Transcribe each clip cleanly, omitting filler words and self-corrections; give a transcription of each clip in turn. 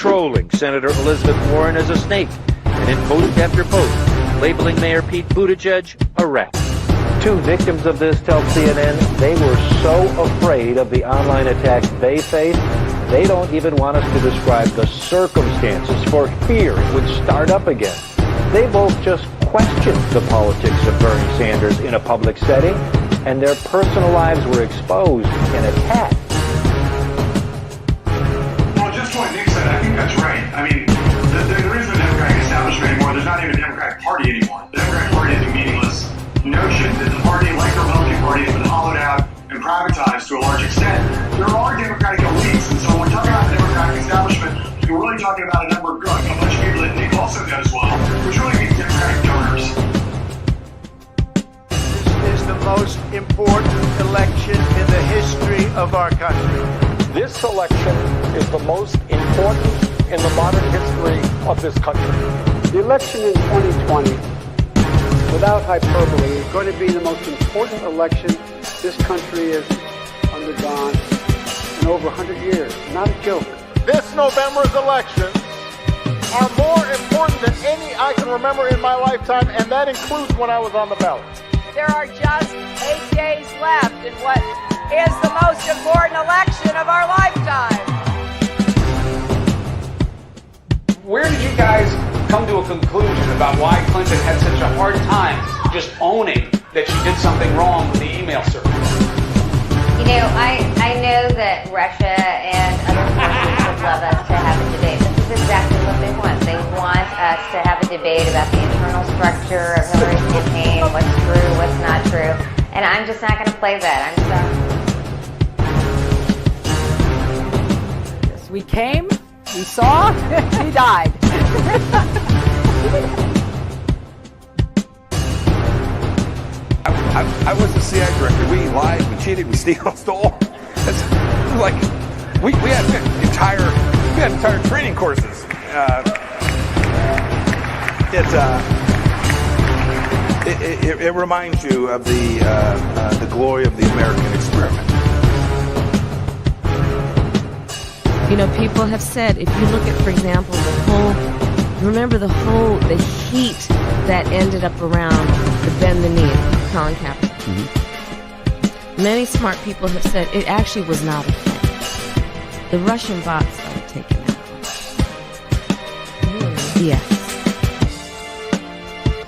trolling Senator Elizabeth Warren as a snake, and in post after post, labeling Mayor Pete Buttigieg a rat. Two victims of this tell CNN they were so afraid of the online attacks they faced, they don't even want us to describe the circumstances for fear it would start up again. They both just questioned the politics of Bernie Sanders in a public setting, and their personal lives were exposed and attacked. Well, just what Nick said, I think that's right. I mean, there is no Democratic establishment anymore. There's not even a Democratic Party anymore. The Democratic Party is a meaningless notion that the party, like the Republican Party, has been hollowed out and privatized to a large extent. There are Democratic elites, and so when we're talking about the Democratic establishment, we're really talking about a bunch of people that Nick also knows well, which really means Democratic donors. This is the most important election in the history of our country. This election is the most important in the modern history of this country. The election in 2020, without hyperbole, is going to be the most important election this country has undergone in over 100 years. Not a joke. This November's elections are more important than any I can remember in my lifetime, and that includes when I was on the ballot. There are just 8 days left in what is the most important election of our lifetime. Where did you guys come to a conclusion about why Clinton had such a hard time just owning that she did something wrong with the email server? You know, I know that Russia and other forces would love us to have a debate. This is exactly what they want. They want us to have a debate about the internal structure of Hillary's campaign, what's true, what's not true. And I'm just not going to play that. I'm sorry. We came, we saw, we died. I was the CIA director. We lied, we cheated, we stole. It's like we had entire training courses. It reminds you of the glory of the American experiment. You know, people have said, if you look at, for example, the heat that ended up around the bend the knee, Colin Kaepernick. Mm-hmm. Many smart people have said it actually was not a thing. The Russian bots started taking out. Yes.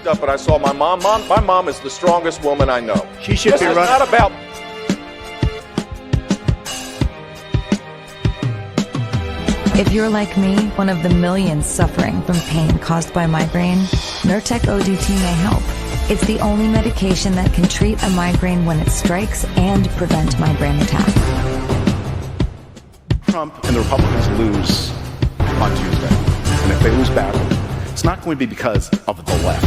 But I saw my mom. My mom is the strongest woman I know. She should be running. It's not about. If you're like me, one of the millions suffering from pain caused by migraine, Nurtec ODT may help. It's the only medication that can treat a migraine when it strikes and prevent migraine attacks. Trump and the Republicans lose on Tuesday, and if they lose badly, it's not going to be because of the left,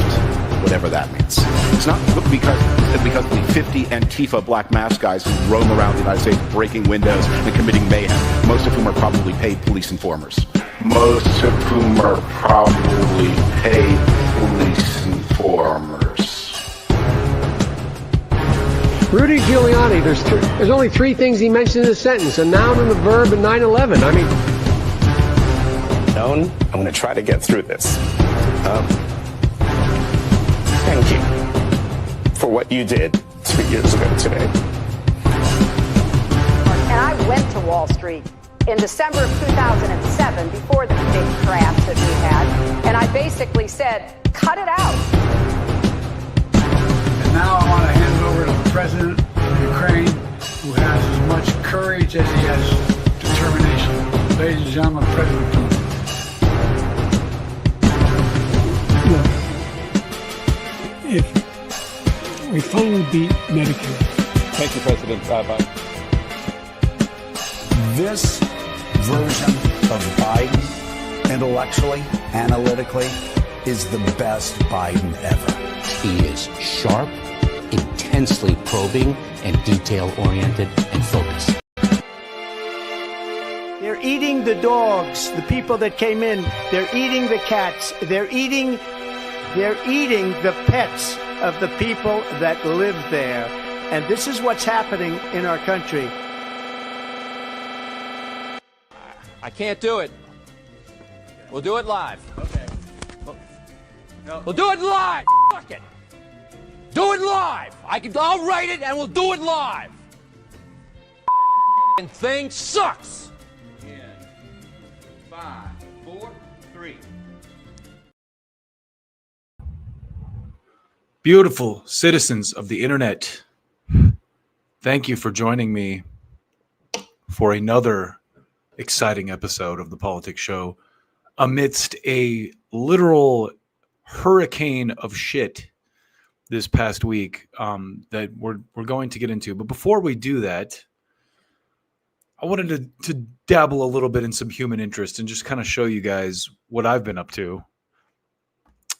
whatever that means. It's not because of the 50 Antifa black mask guys who roam around the United States breaking windows and committing mayhem, most of whom are probably paid police informers. Most of whom are probably paid police informers. Rudy Giuliani, there's only three things he mentioned in a sentence: a noun and a verb and 9/11. I mean, I'm going to try to get through this. Thank you for what you did 3 years ago today. And I went to Wall Street in December of 2007, before the big crash that we had, and I basically said, cut it out. And now I want to hand it over to the president of Ukraine, who has as much courage as he has determination. Ladies and gentlemen, President Putin. If we finally beat Medicare. Thank you, President Biden. This version of Biden, intellectually, analytically, is the best Biden ever. He is sharp, intensely probing, and detail-oriented and focused. They're eating the dogs, the people that came in. They're eating the cats. They're eating the pets of the people that live there. And this is what's happening in our country. I can't do it. We'll do it live. Okay. We'll do it live. Fuck it. Do it live. I'll write it and we'll do it live. And thing sucks. In 5, 4, 3. Beautiful citizens of the internet, thank you for joining me for another exciting episode of the Politics Show amidst a literal hurricane of shit this past week that we're going to get into. But before we do that, I wanted to dabble a little bit in some human interest and just kind of show you guys what I've been up to.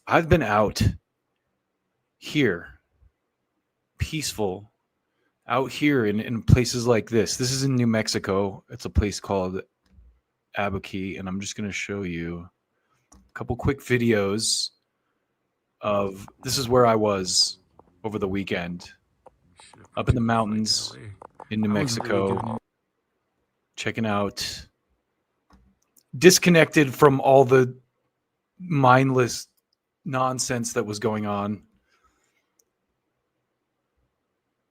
I've been out here, peaceful, out here in places like this. This is in New Mexico. It's a place called Albuquerque, and I'm just going to show you a couple quick videos of this is where I was over the weekend, up in the mountains in New Mexico, checking out, disconnected from all the mindless nonsense that was going on.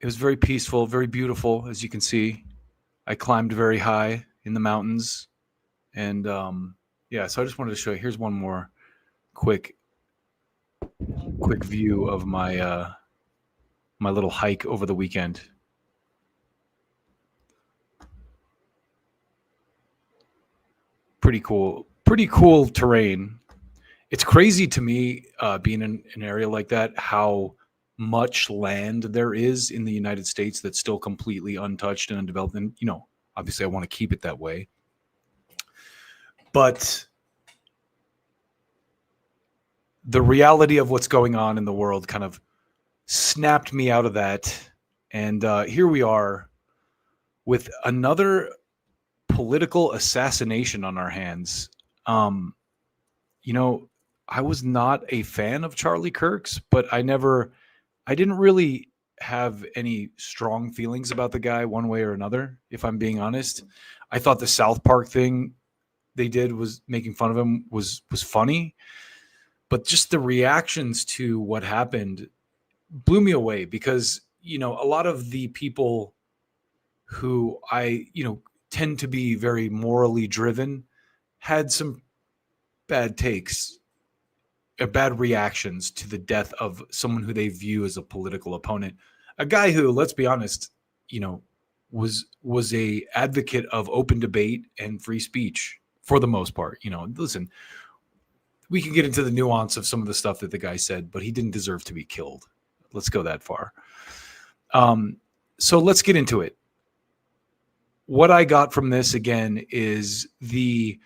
It was very peaceful, very beautiful, as you can see. I climbed very high in the mountains. And yeah, so I just wanted to show you. Here's one more quick view of my my little hike over the weekend. Pretty cool terrain. It's crazy to me being in an area like that, how much land there is in the United States that's still completely untouched and undeveloped. And, you know, obviously I want to keep it that way. But the reality of what's going on in the world kind of snapped me out of that. And here we are with another political assassination on our hands. You know, I was not a fan of Charlie Kirk's, but I didn't really have any strong feelings about the guy one way or another, if I'm being honest. I thought the South Park thing they did was making fun of him was funny, but just the reactions to what happened blew me away because, you know, a lot of the people who I, you know, tend to be very morally driven had some bad takes, bad reactions to the death of someone who they view as a political opponent. A guy who, let's be honest, you know, was a advocate of open debate and free speech for the most part. You know, listen, we can get into the nuance of some of the stuff that the guy said, but he didn't deserve to be killed. Let's go that far. So let's get into it. What I got from this again is the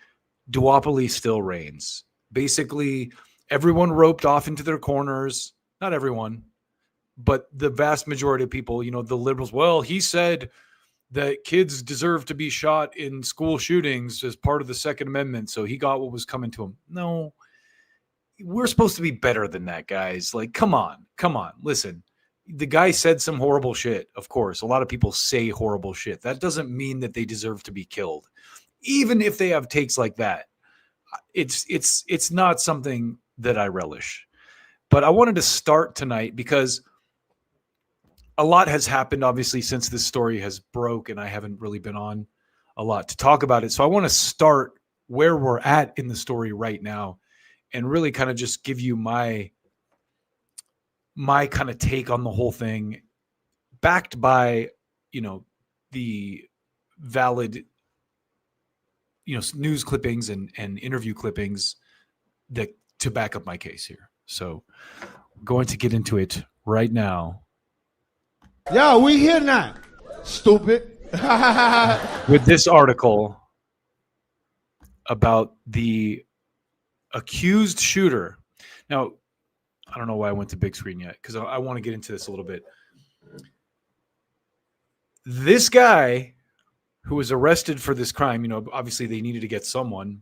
duopoly still reigns. Basically, everyone roped off into their corners. Not everyone, but the vast majority of people, you know, the liberals, well, he said that kids deserve to be shot in school shootings as part of the Second Amendment, so he got what was coming to him. No, we're supposed to be better than that, guys. Like, come on. Listen, the guy said some horrible shit, of course. A lot of people say horrible shit. That doesn't mean that they deserve to be killed. Even if they have takes like that, it's not something that I relish. But I wanted to start tonight because a lot has happened, obviously, since this story has broke, and I haven't really been on a lot to talk about it. So I want to start where we're at in the story right now and really kind of just give you my kind of take on the whole thing, backed by, you know, the valid, you know, news clippings and interview clippings that to back up my case here. So I'm going to get into it right now. Yeah, we here now. Stupid. With this article about the accused shooter. Now, I don't know why I went to big screen yet, because I want to get into this a little bit. This guy who was arrested for this crime, you know, obviously they needed to get someone,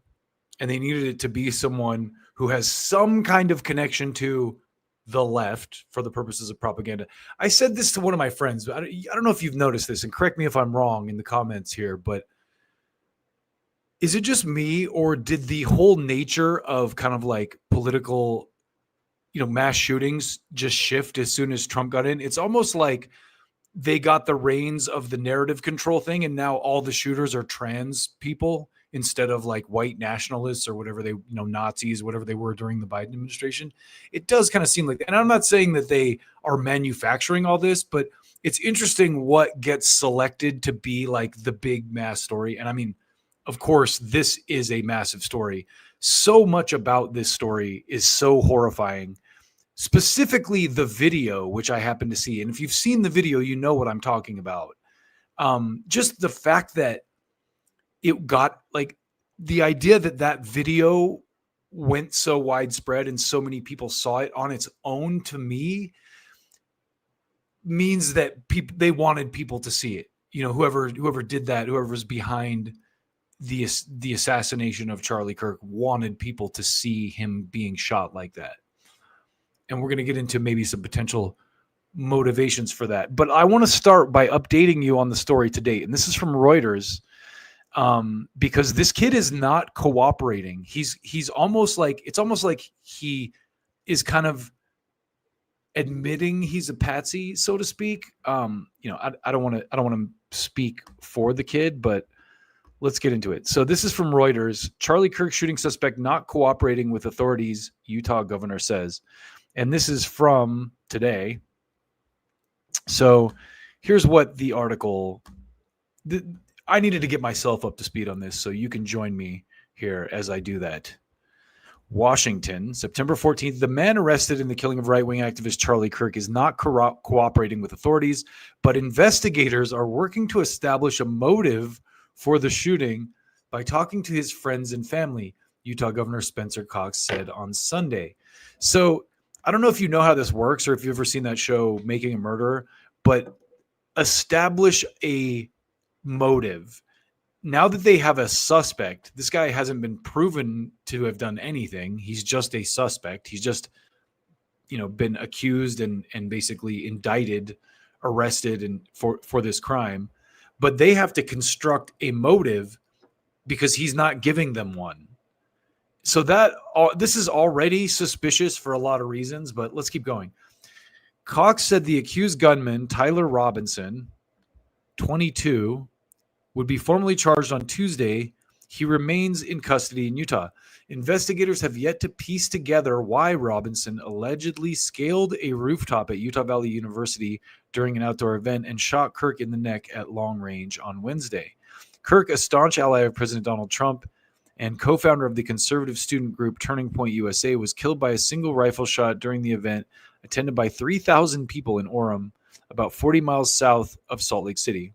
and they needed it to be someone who has some kind of connection to the left for the purposes of propaganda. I said this to one of my friends. I don't know if you've noticed this, and correct me if I'm wrong in the comments here, but is it just me, or did the whole nature of kind of like political, mass shootings just shift as soon as Trump got in? It's almost like they got the reins of the narrative control thing, and now all the shooters are trans people instead of like white nationalists or whatever they, Nazis, whatever they were during the Biden administration. It does kind of seem like, and I'm not saying that they are manufacturing all this, but it's interesting what gets selected to be like the big mass story. And I mean, of course, this is a massive story. So much about this story is so horrifying. Specifically the video, which I happen to see. And if you've seen the video, you know what I'm talking about. Just the fact that it got like the idea that video went so widespread and so many people saw it on its own, to me, means that they wanted people to see it. Whoever did that, whoever was behind the assassination of Charlie Kirk, wanted people to see him being shot like that. And we're going to get into maybe some potential motivations for that. But I want to start by updating you on the story to date. And this is from Reuters, because this kid is not cooperating. He's almost like, it's almost like he is kind of admitting he's a patsy, so to speak. I don't want to speak for the kid, but let's get into it. So this is from Reuters. Charlie Kirk shooting suspect not cooperating with authorities, Utah governor says. And this is from today. So here's what the article... I needed to get myself up to speed on this, so you can join me here as I do that. Washington, September 14th. The man arrested in the killing of right-wing activist Charlie Kirk is not cooperating with authorities, but investigators are working to establish a motive for the shooting by talking to his friends and family, Utah Governor Spencer Cox said on Sunday. So I don't know if you know how this works or if you've ever seen that show, Making a Murderer, but establish a motive. Now that they have a suspect, this guy hasn't been proven to have done anything. He's just a suspect. He's just, been accused and basically indicted, arrested and for this crime. But they have to construct a motive because he's not giving them one. So this is already suspicious for a lot of reasons, but let's keep going. Cox said the accused gunman, Tyler Robinson, 22, would be formally charged on Tuesday. He remains in custody in Utah. Investigators have yet to piece together why Robinson allegedly scaled a rooftop at Utah Valley University during an outdoor event and shot Kirk in the neck at long range on Wednesday. Kirk, a staunch ally of President Donald Trump and co-founder of the conservative student group Turning Point USA, was killed by a single rifle shot during the event attended by 3,000 people in Orem, about 40 miles south of Salt Lake City.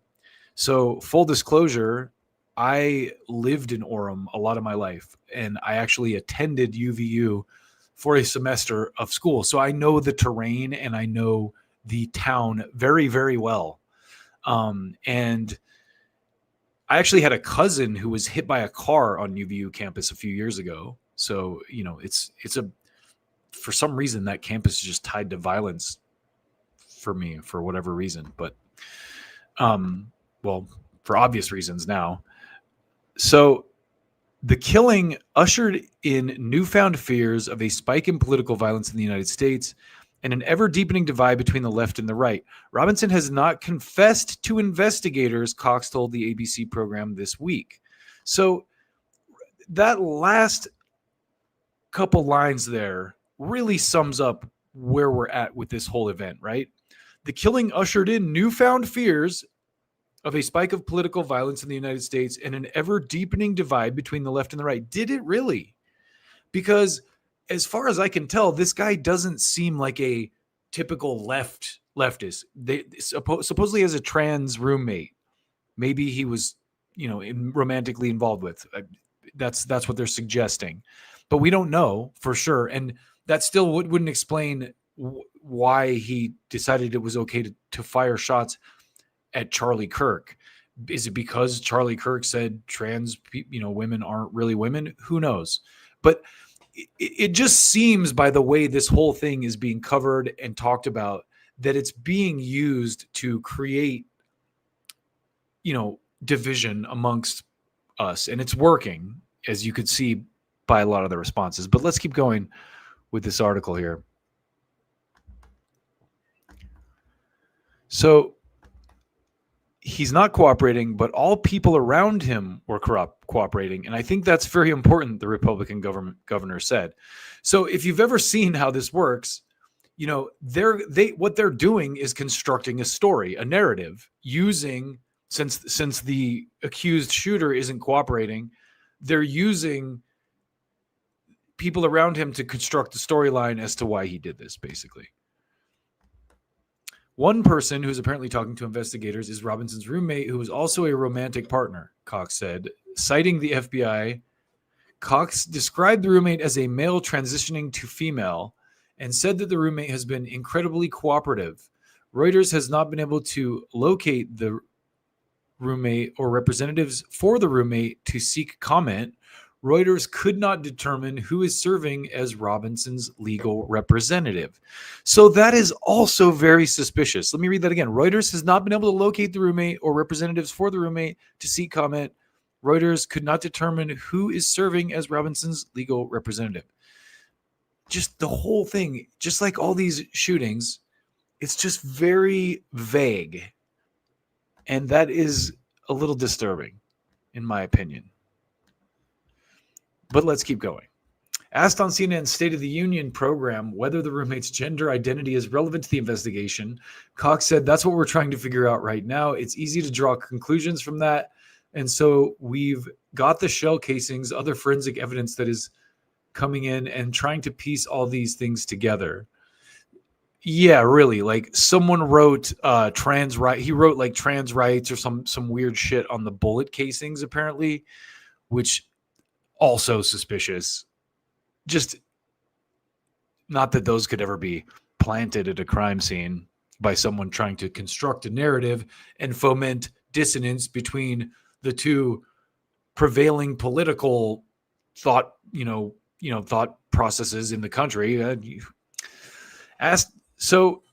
So full disclosure, I lived in Orem a lot of my life, and I actually attended UVU for a semester of school. So I know the terrain and I know the town very, very well. And I actually had a cousin who was hit by a car on UVU campus a few years ago. So, it's for some reason that campus is just tied to violence for me for whatever reason, but, well, for obvious reasons now. So the killing ushered in newfound fears of a spike in political violence in the United States and an ever-deepening divide between the left and the right. Robinson has not confessed to investigators, Cox told the ABC program this week. So that last couple lines there really sums up where we're at with this whole event, right? The killing ushered in newfound fears of a spike of political violence in the United States and an ever-deepening divide between the left and the right. Did it really? Because as far as I can tell, this guy doesn't seem like a typical leftist. They supposedly has a trans roommate. Maybe he was, romantically involved with. That's what they're suggesting. But we don't know for sure. And that still wouldn't explain why he decided it was okay to fire shots at Charlie Kirk. Is it because Charlie Kirk said trans women aren't really women? Who knows? But it just seems by the way this whole thing is being covered and talked about that it's being used to create, division amongst us, and it's working, as you could see by a lot of the responses. But let's keep going with this article here. So he's not cooperating, but all people around him were cooperating. And I think that's very important, the Republican governor said. So if you've ever seen how this works, you know, what they're doing is constructing a story, a narrative, using, since the accused shooter isn't cooperating, they're using people around him to construct a storyline as to why he did this, basically. One person who's apparently talking to investigators is Robinson's roommate, who was also a romantic partner, Cox said. Citing the FBI, Cox described the roommate as a male transitioning to female and said that the roommate has been incredibly cooperative. Reuters has not been able to locate the roommate or representatives for the roommate to seek comment. Reuters could not determine who is serving as Robinson's legal representative. So that is also very suspicious. Let me read that again. Reuters has not been able to locate the roommate or representatives for the roommate to seek comment. Reuters could not determine who is serving as Robinson's legal representative. Just the whole thing, just like all these shootings, it's just very vague. And that is a little disturbing, in my opinion. But let's keep going. Asked on CNN's State of the Union program whether the roommate's gender identity is relevant to the investigation, Cox said, "That's what we're trying to figure out right now. It's easy to draw conclusions from that. And so we've got the shell casings, other forensic evidence that is coming in and trying to piece all these things together." Yeah, really. Like someone wrote trans rights. He wrote like trans rights or some weird shit on the bullet casings, apparently, which also suspicious. Just not that those could ever be planted at a crime scene by someone trying to construct a narrative and foment dissonance between the two prevailing political thought processes in the country. So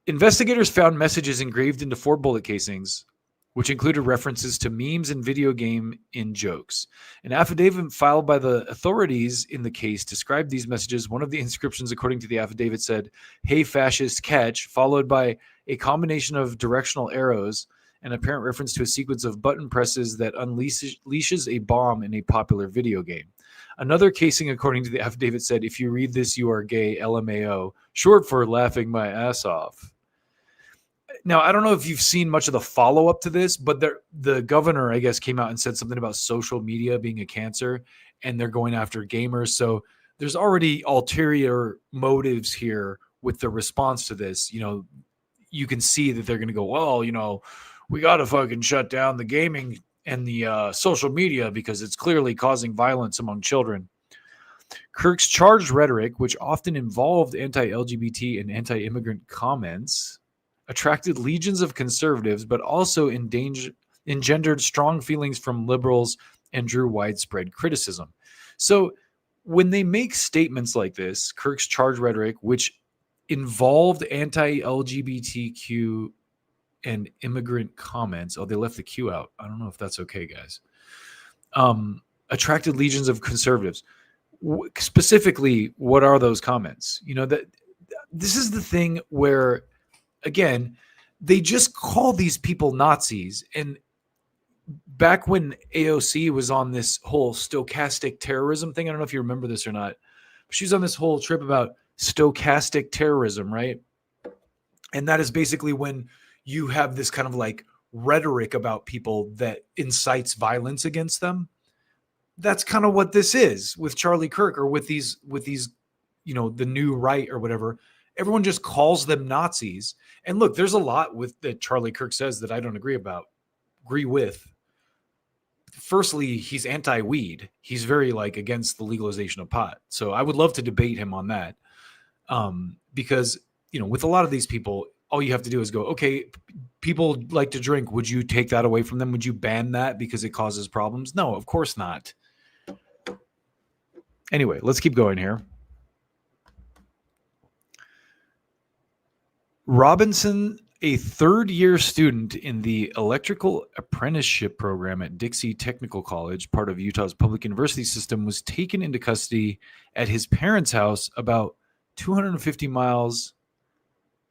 investigators found messages engraved into 4 bullet casings, which included references to memes and video game in jokes. An affidavit filed by the authorities in the case described these messages. One of the inscriptions, according to the affidavit, said, "Hey, fascist, catch," followed by a combination of directional arrows, an apparent reference to a sequence of button presses that unleashes a bomb in a popular video game. Another casing, according to the affidavit, said, "If you read this, you are gay, LMAO," short for laughing my ass off. Now, I don't know if you've seen much of the follow-up to this, but the governor, I guess, came out and said something about social media being a cancer, and they're going after gamers. So there's already ulterior motives here with the response to this. You know, you can see that they're going to go, well, you know, we got to fucking shut down the gaming and the social media because it's clearly causing violence among children. Kirk's charged rhetoric, which often involved anti-LGBT and anti-immigrant comments, attracted legions of conservatives, but also engendered strong feelings from liberals and drew widespread criticism. So when they make statements like this, Kirk's charged rhetoric, which involved anti-LGBTQ and immigrant comments, they left the Q out. I don't know if that's okay, guys. Attracted legions of conservatives. Specifically, what are those comments? You know, that this is the thing where, again, they just call these people Nazis. And back when AOC was on this whole stochastic terrorism thing, I don't know if you remember this or not, but she's on this whole trip about stochastic terrorism, right? And that is basically when you have this kind of like rhetoric about people that incites violence against them. That's kind of what this is with Charlie Kirk, or with these, you know, the new right or whatever. Everyone just calls them Nazis. And look, there's a lot with that Charlie Kirk says that I don't agree with. Firstly, he's anti-weed. He's very like against the legalization of pot. So I would love to debate him on that. Because, you know, with a lot of these people, all you have to do is go, okay, people like to drink. Would you take that away from them? Would you ban that because it causes problems? No, of course not. Anyway, let's keep going here. Robinson A third-year student in the electrical apprenticeship program at Dixie Technical College, part of Utah's public university system, was taken into custody at his parents' house about 250 miles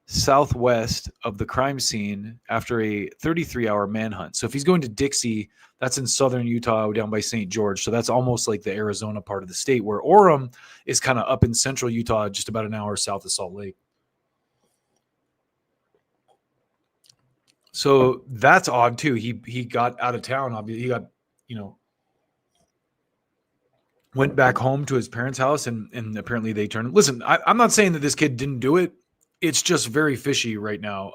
southwest of the crime scene after a 33-hour manhunt. So if he's going to Dixie, that's in southern Utah down by St. George. So that's almost like the Arizona part of the state, where Orem is kind of up in central Utah, just about an hour south of Salt Lake. So that's odd too. He got out of town. He got, went back home to his parents' house, and apparently they turned. Listen, I'm not saying that this kid didn't do it. It's just very fishy right now.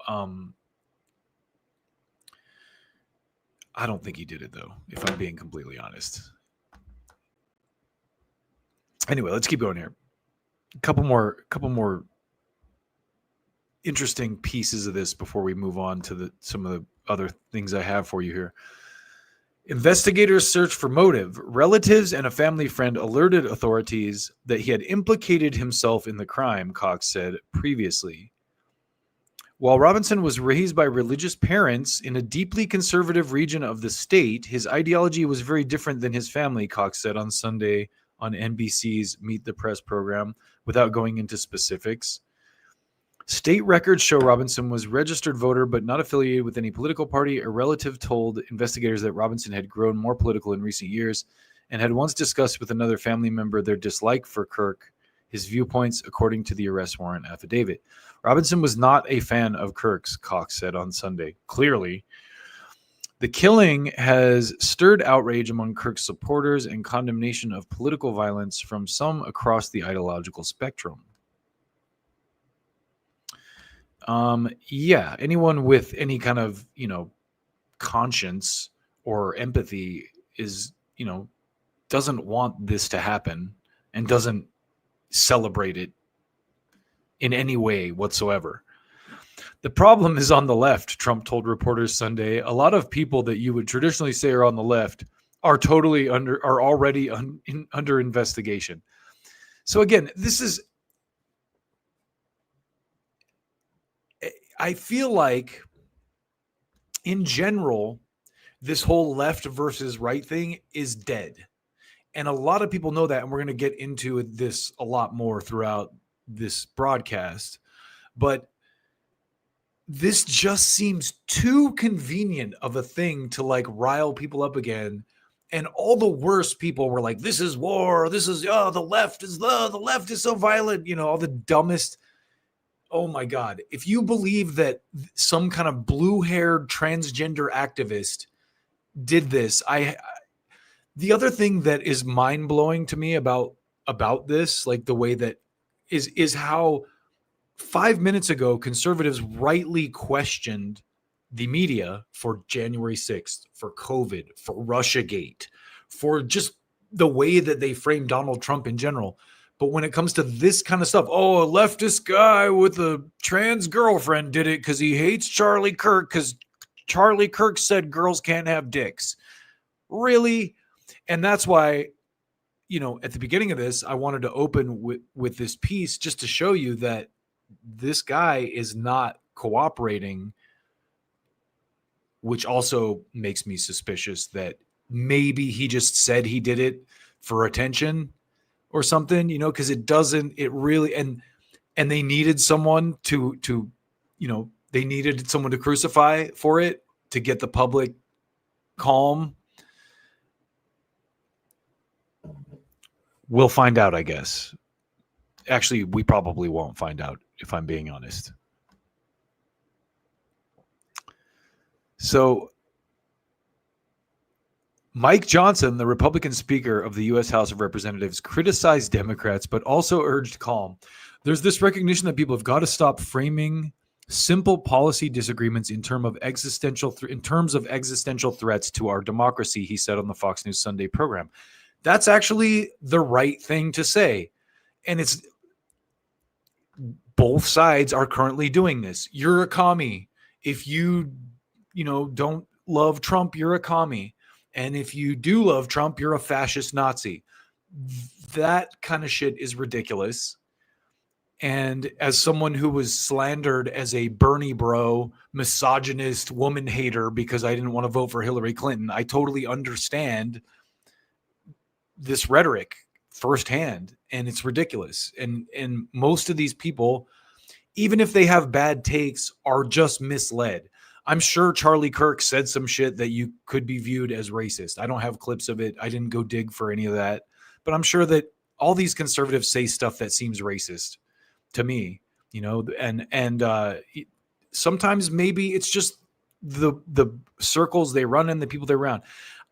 I don't think he did it though, if I'm being completely honest. Anyway, let's keep going here. A couple more interesting pieces of this before we move on to some of the other things I have for you here. Investigators search for motive. Relatives and a family friend alerted authorities that he had implicated himself in the crime, Cox said previously. While Robinson was raised by religious parents in a deeply conservative region of the state, his ideology was very different than his family, Cox said on Sunday on NBC's Meet the Press program, without going into specifics. State records show Robinson was a registered voter but not affiliated with any political party. A relative told investigators that Robinson had grown more political in recent years and had once discussed with another family member their dislike for Kirk, his viewpoints, according to the arrest warrant affidavit. Robinson was not a fan of Kirk's, Cox said on Sunday. Clearly, the killing has stirred outrage among Kirk's supporters and condemnation of political violence from some across the ideological spectrum. Anyone with any kind of, conscience or empathy is, doesn't want this to happen and doesn't celebrate it in any way whatsoever. The problem is on the left, Trump told reporters Sunday. A lot of people that you would traditionally say are on the left are already under investigation. So again, I feel like, in general, this whole left versus right thing is dead. And a lot of people know that, and we're going to get into this a lot more throughout this broadcast. But this just seems too convenient of a thing to rile people up again. And all the worst people were like, this is war. This is, the left is so violent. All the dumbest. Oh my God. If you believe that some kind of blue-haired transgender activist did this, the other thing that is mind-blowing to me about this, the way that is how 5 minutes ago, conservatives rightly questioned the media for January 6th, for COVID, for Russiagate, for just the way that they framed Donald Trump in general. But when it comes to this kind of stuff, a leftist guy with a trans girlfriend did it because he hates Charlie Kirk because Charlie Kirk said girls can't have dicks. Really? And that's why, at the beginning of this, I wanted to open with this piece just to show you that this guy is not cooperating, which also makes me suspicious that maybe he just said he did it for attention or something, because it really, and they needed someone to they needed someone to crucify for it to get the public calm. We'll find out, I guess. Actually, we probably won't find out, if I'm being honest. So, Mike Johnson, the Republican Speaker of the U.S. House of Representatives, criticized Democrats, but also urged calm. There's this recognition that people have got to stop framing simple policy disagreements in terms of existential threats to our democracy, he said on the Fox News Sunday program. That's actually the right thing to say. And it's both sides are currently doing this. You're a commie. If you don't love Trump, you're a commie. And if you do love Trump, you're a fascist Nazi. That kind of shit is ridiculous. And as someone who was slandered as a Bernie bro, misogynist, woman hater because I didn't want to vote for Hillary Clinton, I totally understand this rhetoric firsthand, and it's ridiculous. And most of these people, even if they have bad takes, are just misled. I'm sure Charlie Kirk said some shit that you could be viewed as racist. I don't have clips of it. I didn't go dig for any of that, but I'm sure that all these conservatives say stuff that seems racist to me, and sometimes maybe it's just the circles they run in, the people they're around.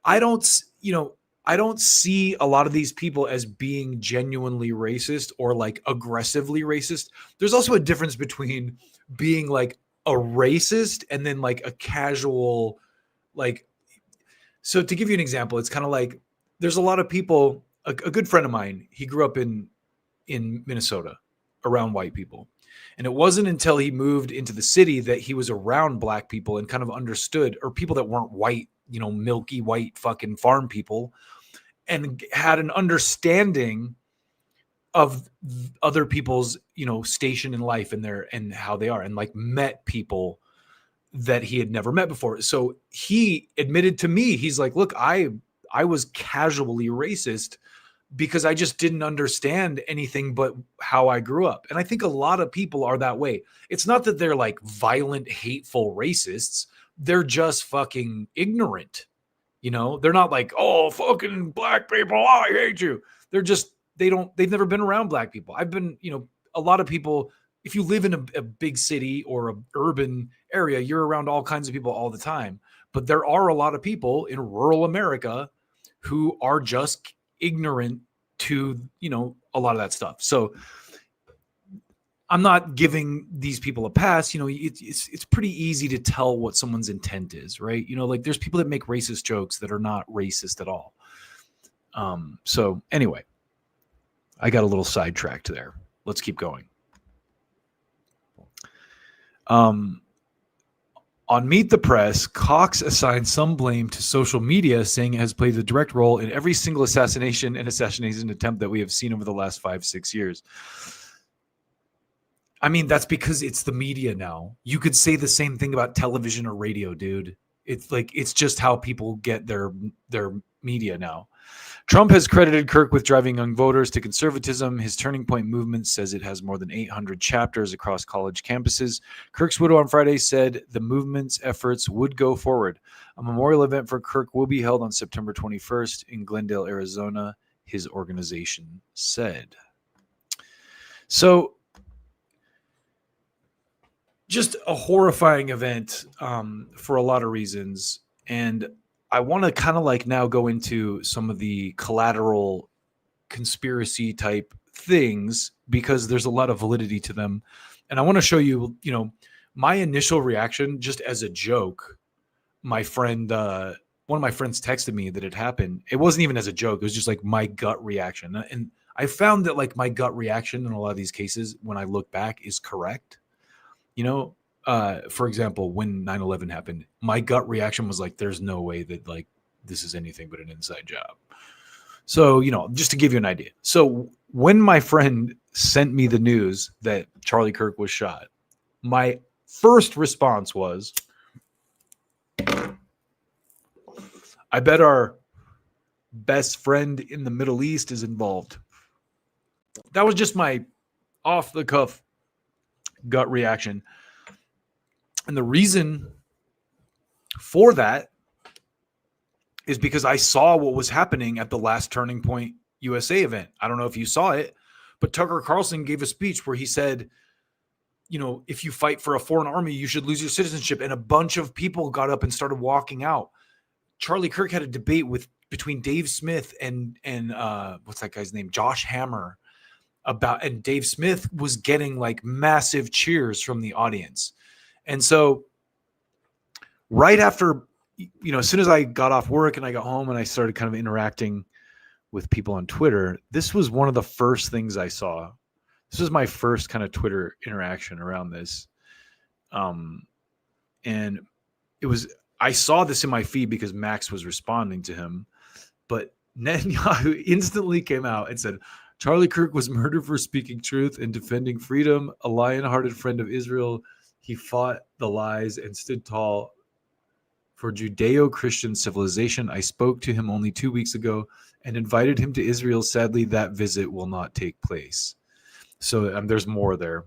I don't see a lot of these people as being genuinely racist or like aggressively racist. There's also a difference between being like a racist and then like a casual, like, so to give you an example, it's kind of like there's a lot of people, a good friend of mine, he grew up in Minnesota around white people. And it wasn't until he moved into the city that he was around black people and kind of understood, or people that weren't white, milky white fucking farm people, and had an understanding of other people's, station in life and how they are, and like met people that he had never met before. So he admitted to me, he's like, look, I was casually racist because I just didn't understand anything but how I grew up. And I think a lot of people are that way. It's not that they're like violent, hateful racists. They're just fucking ignorant. They're not like, oh, fucking black people, I hate you. They're just, they've never been around black people. I've been, a lot of people, if you live in a big city or an urban area, you're around all kinds of people all the time. But there are a lot of people in rural America who are just ignorant to, a lot of that stuff. So I'm not giving these people a pass. It's pretty easy to tell what someone's intent is, right? Like there's people that make racist jokes that are not racist at all. So anyway, I got a little sidetracked there. Let's keep going. On Meet the Press, Cox assigned some blame to social media, saying it has played a direct role in every single assassination and assassination attempt that we have seen over the last 5-6 years. I mean, that's because it's the media now. You could say the same thing about television or radio, dude. It's just how people get their media now. Trump has credited Kirk with driving young voters to conservatism. His Turning Point movement says it has more than 800 chapters across college campuses. Kirk's widow on Friday said the movement's efforts would go forward. A memorial event for Kirk will be held on September 21st in Glendale, Arizona, his organization said. So, just a horrifying event for a lot of reasons. And I want to kind of like now go into some of the collateral conspiracy type things because there's a lot of validity to them. And I want to show you, my initial reaction just as a joke. My friend, one of my friends texted me that it happened. It wasn't even as a joke. It was just like my gut reaction. And I found that like my gut reaction in a lot of these cases, when I look back, is correct. For example, when 9/11 happened, my gut reaction was like, there's no way that like this is anything but an inside job. So, just to give you an idea. So when my friend sent me the news that Charlie Kirk was shot, my first response was, I bet our best friend in the Middle East is involved. That was just my off the cuff gut reaction. And the reason for that is because I saw what was happening at the last Turning Point USA event. I don't know if you saw it, but Tucker Carlson gave a speech where he said, if you fight for a foreign army, you should lose your citizenship. And a bunch of people got up and started walking out. Charlie Kirk had a debate between Dave Smith and what's that guy's name? Josh Hammer. And Dave Smith was getting like massive cheers from the audience. And so right after, as soon as I got off work and I got home and I started kind of interacting with people on Twitter, this was one of the first things I saw. This was my first kind of Twitter interaction around this. And I saw this in my feed because Max was responding to him, but Netanyahu instantly came out and said, Charlie Kirk was murdered for speaking truth and defending freedom, a lion-hearted friend of Israel. He fought the lies and stood tall for Judeo-Christian civilization. I spoke to him only 2 weeks ago and invited him to Israel. Sadly, that visit will not take place. So there's more there.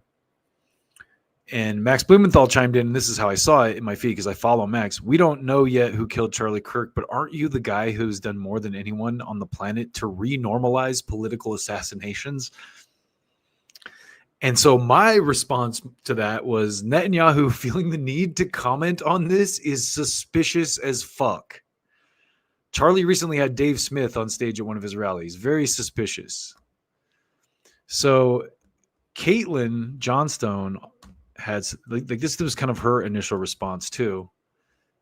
And Max Blumenthal chimed in, and this is how I saw it in my feed because I follow Max. We don't know yet who killed Charlie Kirk, but aren't you the guy who's done more than anyone on the planet to re-normalize political assassinations? And so my response to that was Netanyahu feeling the need to comment on this is suspicious as fuck. Charlie recently had Dave Smith on stage at one of his rallies. Very suspicious. So Caitlin Johnstone had like this was kind of her initial response too.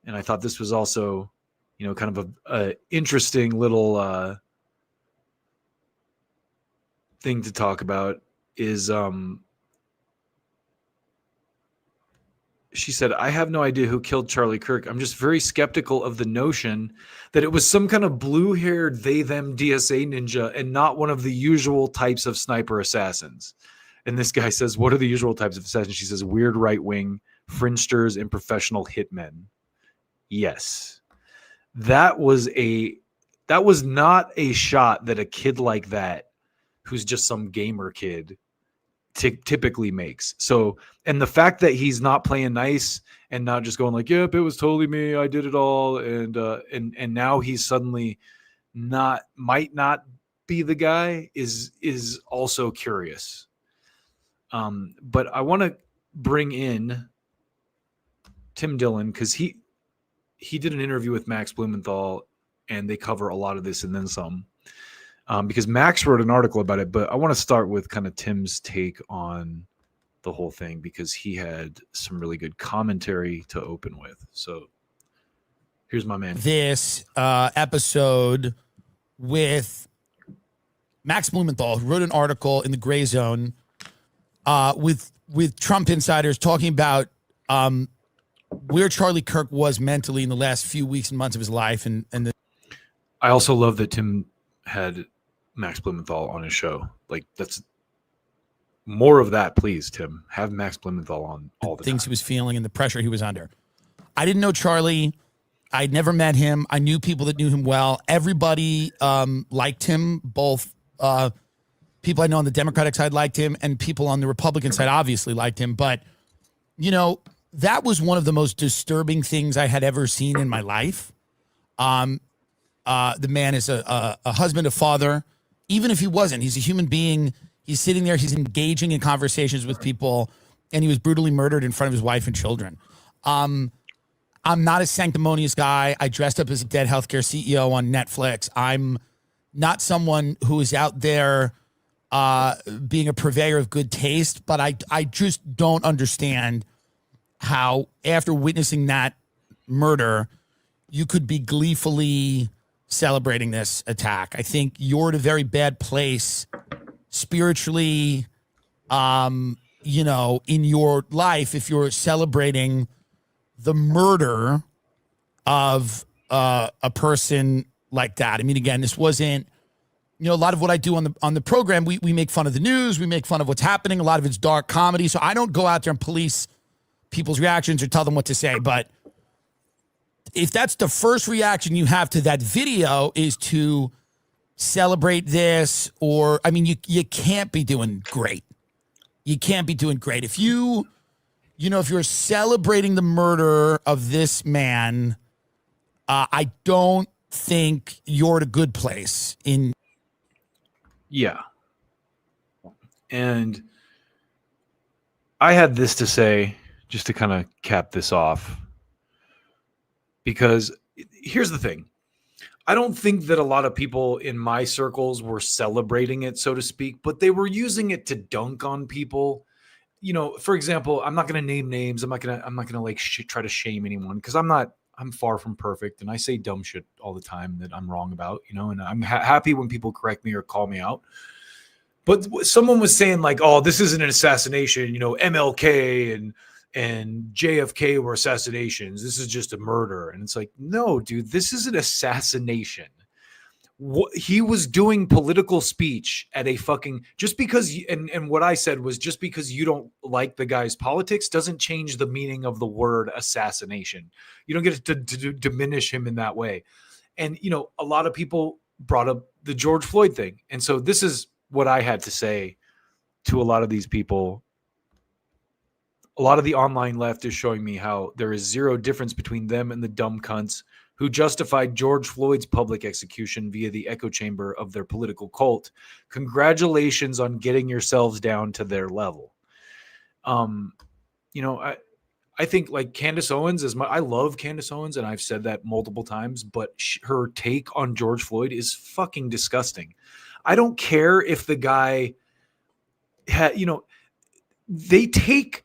And I thought this was also, kind of a interesting little thing to talk about is she said, I have no idea who killed Charlie Kirk. I'm just very skeptical of the notion that it was some kind of blue-haired they-them DSA ninja and not one of the usual types of sniper assassins. And this guy says, what are the usual types of assassins? She says, weird right-wing, fringesters, and professional hitmen. Yes. That was not a shot that a kid like that, who's just some gamer kid, typically makes. So, and the fact that he's not playing nice and not just going like, yep, it was totally me, I did it all, and now he's suddenly might not be the guy is also curious. But I want to bring in Tim Dillon because he did an interview with Max Blumenthal and they cover a lot of this and then some. Because Max wrote an article about it, but I want to start with kind of Tim's take on the whole thing because he had some really good commentary to open with. So here's my man. This episode with Max Blumenthal, who wrote an article in the Grayzone with Trump insiders talking about where Charlie Kirk was mentally in the last few weeks and months of his life. I also love that Tim had Max Blumenthal on his show. Like, that's more of that, please, Tim. Have Max Blumenthal on all the things time. He was feeling and the pressure he was under. I didn't know Charlie. I'd never met him. I knew people that knew him well. Everybody liked him. Both people I know on the Democratic side liked him, and people on the Republican side obviously liked him. But, that was one of the most disturbing things I had ever seen in my life. The man is a husband, a father. Even if he wasn't, he's a human being. He's sitting there. He's engaging in conversations with people, and he was brutally murdered in front of his wife and children. I'm not a sanctimonious guy. I dressed up as a dead healthcare CEO on Netflix. I'm not someone who is out there being a purveyor of good taste, but I just don't understand how, after witnessing that murder, you could be gleefully celebrating this attack. I think you're at a very bad place spiritually, in your life if you're celebrating the murder of a person like that. I mean, again, this wasn't, a lot of what I do on the program, we make fun of the news, we make fun of what's happening. A lot of it's dark comedy. So I don't go out there and police people's reactions or tell them what to say, but if that's the first reaction you have to that video is to celebrate this, or, I mean, you can't be doing great. You can't be doing great. If if you're celebrating the murder of this man, I don't think you're at a good place in. Yeah. And I had this to say, just to kind of cap this off. Because here's the thing. I don't think that a lot of people in my circles were celebrating it, so to speak, but they were using it to dunk on people. For example, I'm not going to name names. I'm not going to like try to shame anyone because I'm far from perfect. And I say dumb shit all the time that I'm wrong about, and I'm happy when people correct me or call me out. But someone was saying like, oh, this isn't an assassination, MLK and JFK were assassinations. This is just a murder. And it's like, no, dude, this is an assassination. He was doing political speech at a fucking, just because, and what I said was, just because you don't like the guy's politics doesn't change the meaning of the word assassination. You don't get to diminish him in that way. And, you know, a lot of people brought up the George Floyd thing. And so this is what I had to say to a lot of these people. A lot of the online left is showing me how there is zero difference between them and the dumb cunts who justified George Floyd's public execution via the echo chamber of their political cult. Congratulations on getting yourselves down to their level. You know, I think like Candace Owens I love Candace Owens, and I've said that multiple times, but her take on George Floyd is fucking disgusting. I don't care if the guy had, you know, they take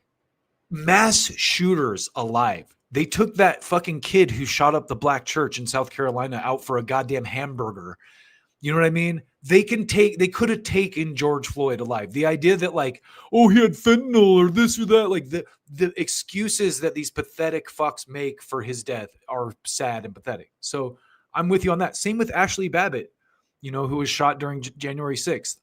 mass shooters alive. They took that fucking kid who shot up the black church in South Carolina out for a goddamn hamburger. You know what I mean? They could have taken George Floyd alive. The idea that like, oh, he had fentanyl or this or that, like the excuses that these pathetic fucks make for his death are sad and pathetic. So I'm with you on that. Same with Ashley Babbitt, you know, who was shot during January 6th.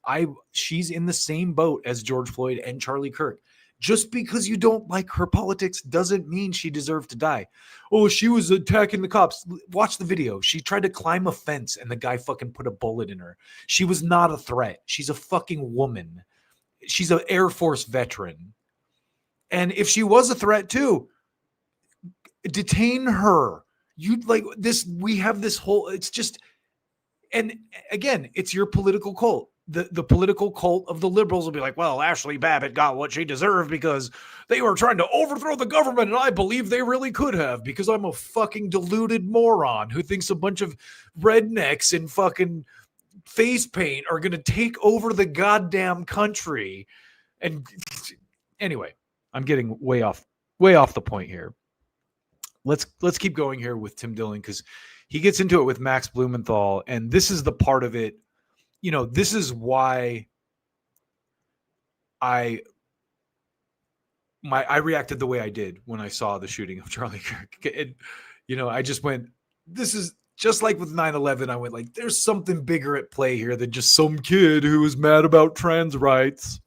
She's in the same boat as George Floyd and Charlie Kirk. Just because you don't like her politics doesn't mean she deserved to die. Oh, she was attacking the cops. Watch the video. She tried to climb a fence and the guy fucking put a bullet in her. She was not a threat. She's a fucking woman. She's an Air Force veteran. And if she was a threat too, detain her. You'd like this. We have this whole, it's just, and again, it's your political cult. The political cult of the liberals will be like, well, Ashley Babbitt got what she deserved because they were trying to overthrow the government, and I believe they really could have because I'm a fucking deluded moron who thinks a bunch of rednecks in fucking face paint are going to take over the goddamn country. And anyway, I'm getting way off the point here. Let's keep going here with Tim Dillon, because he gets into it with Max Blumenthal, and this is the part of it. You know, this is why I reacted the way I did when I saw the shooting of Charlie Kirk. And, you know, I just went, this is just like with 9/11. I went like, there's something bigger at play here than just some kid who was mad about trans rights.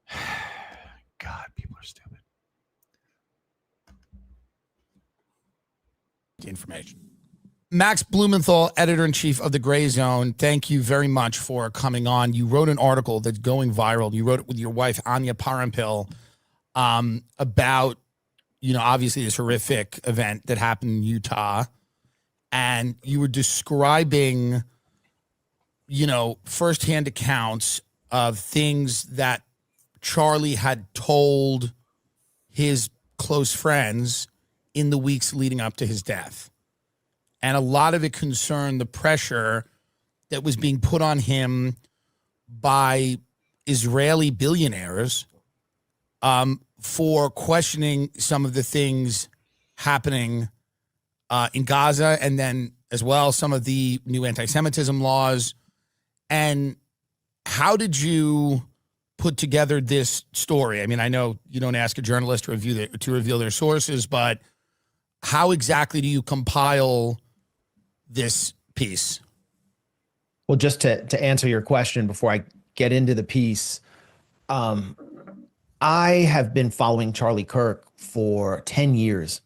God, people are stupid. Information. Max Blumenthal, editor-in-chief of the Grayzone, thank you very much for coming on. You wrote an article that's going viral. You wrote it with your wife, Anya Parampil, about, you know, obviously this horrific event that happened in Utah. And you were describing, you know, firsthand accounts of things that Charlie had told his close friends in the weeks leading up to his death. And a lot of it concerned the pressure that was being put on him by Israeli billionaires for questioning some of the things happening in Gaza, and then as well some of the new anti-Semitism laws. And how did you put together this story? I mean, I know you don't ask a journalist to reveal their sources, but how exactly do you compile this piece? Well, just to answer your question before I get into the piece, I have been following Charlie Kirk for 10 years,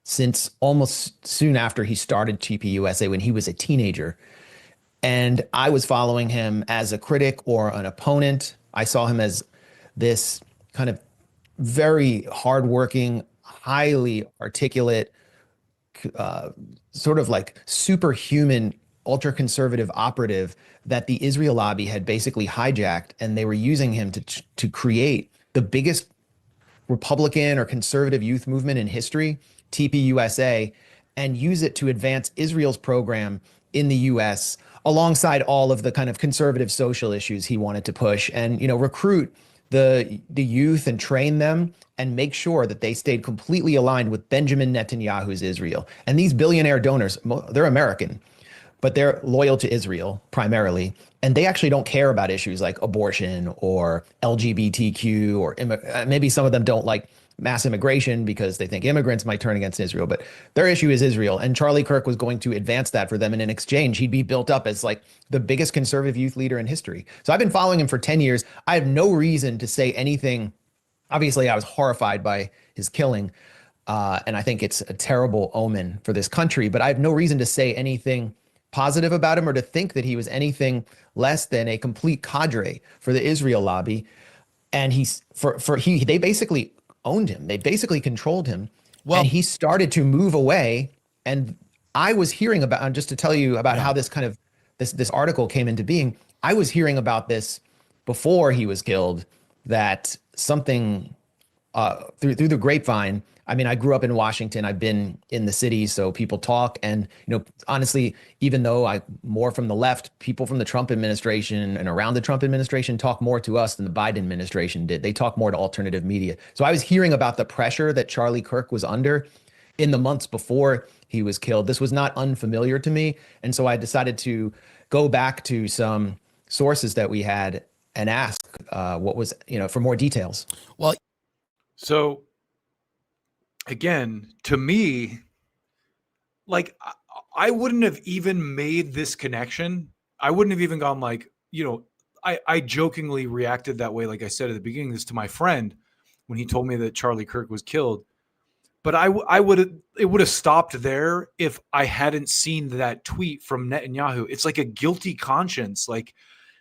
since almost soon after he started TPUSA when he was a teenager. And I was following him as a critic or an opponent. I saw him as this kind of very hardworking, highly articulate, sort of like superhuman, ultra-conservative operative that the Israel lobby had basically hijacked, and they were using him to create the biggest Republican or conservative youth movement in history, TPUSA, and use it to advance Israel's program in the US alongside all of the kind of conservative social issues he wanted to push, and, you know, recruit the youth and train them and make sure that they stayed completely aligned with Benjamin Netanyahu's Israel. And these billionaire donors, they're American, but they're loyal to Israel primarily. And they actually don't care about issues like abortion or LGBTQ, or maybe some of them don't like mass immigration because they think immigrants might turn against Israel, but their issue is Israel. And Charlie Kirk was going to advance that for them. And in exchange, he'd be built up as like the biggest conservative youth leader in history. So I've been following him for 10 years. I have no reason to say anything. Obviously, I was horrified by his killing. And I think it's a terrible omen for this country, but I have no reason to say anything positive about him or to think that he was anything less than a complete cadre for the Israel lobby. And they basically owned him. They basically controlled him. Well, and he started to move away. And I was hearing about, just to tell you about how this kind of, this article came into being, I was hearing about this before he was killed, that something through the grapevine. I mean, I grew up in Washington. I've been in the city, so people talk. And, honestly, even though I'm more from the left, people from the Trump administration and around the Trump administration talk more to us than the Biden administration did. They talk more to alternative media. So I was hearing about the pressure that Charlie Kirk was under in the months before he was killed. This was not unfamiliar to me. And so I decided to go back to some sources that we had and ask what was, for more details. Well, so again, to me, like, I wouldn't have even made this connection. I wouldn't have even gone like, I jokingly reacted that way. Like I said at the beginning, this to my friend when he told me that Charlie Kirk was killed. But it would have stopped there if I hadn't seen that tweet from Netanyahu. It's like a guilty conscience. Like,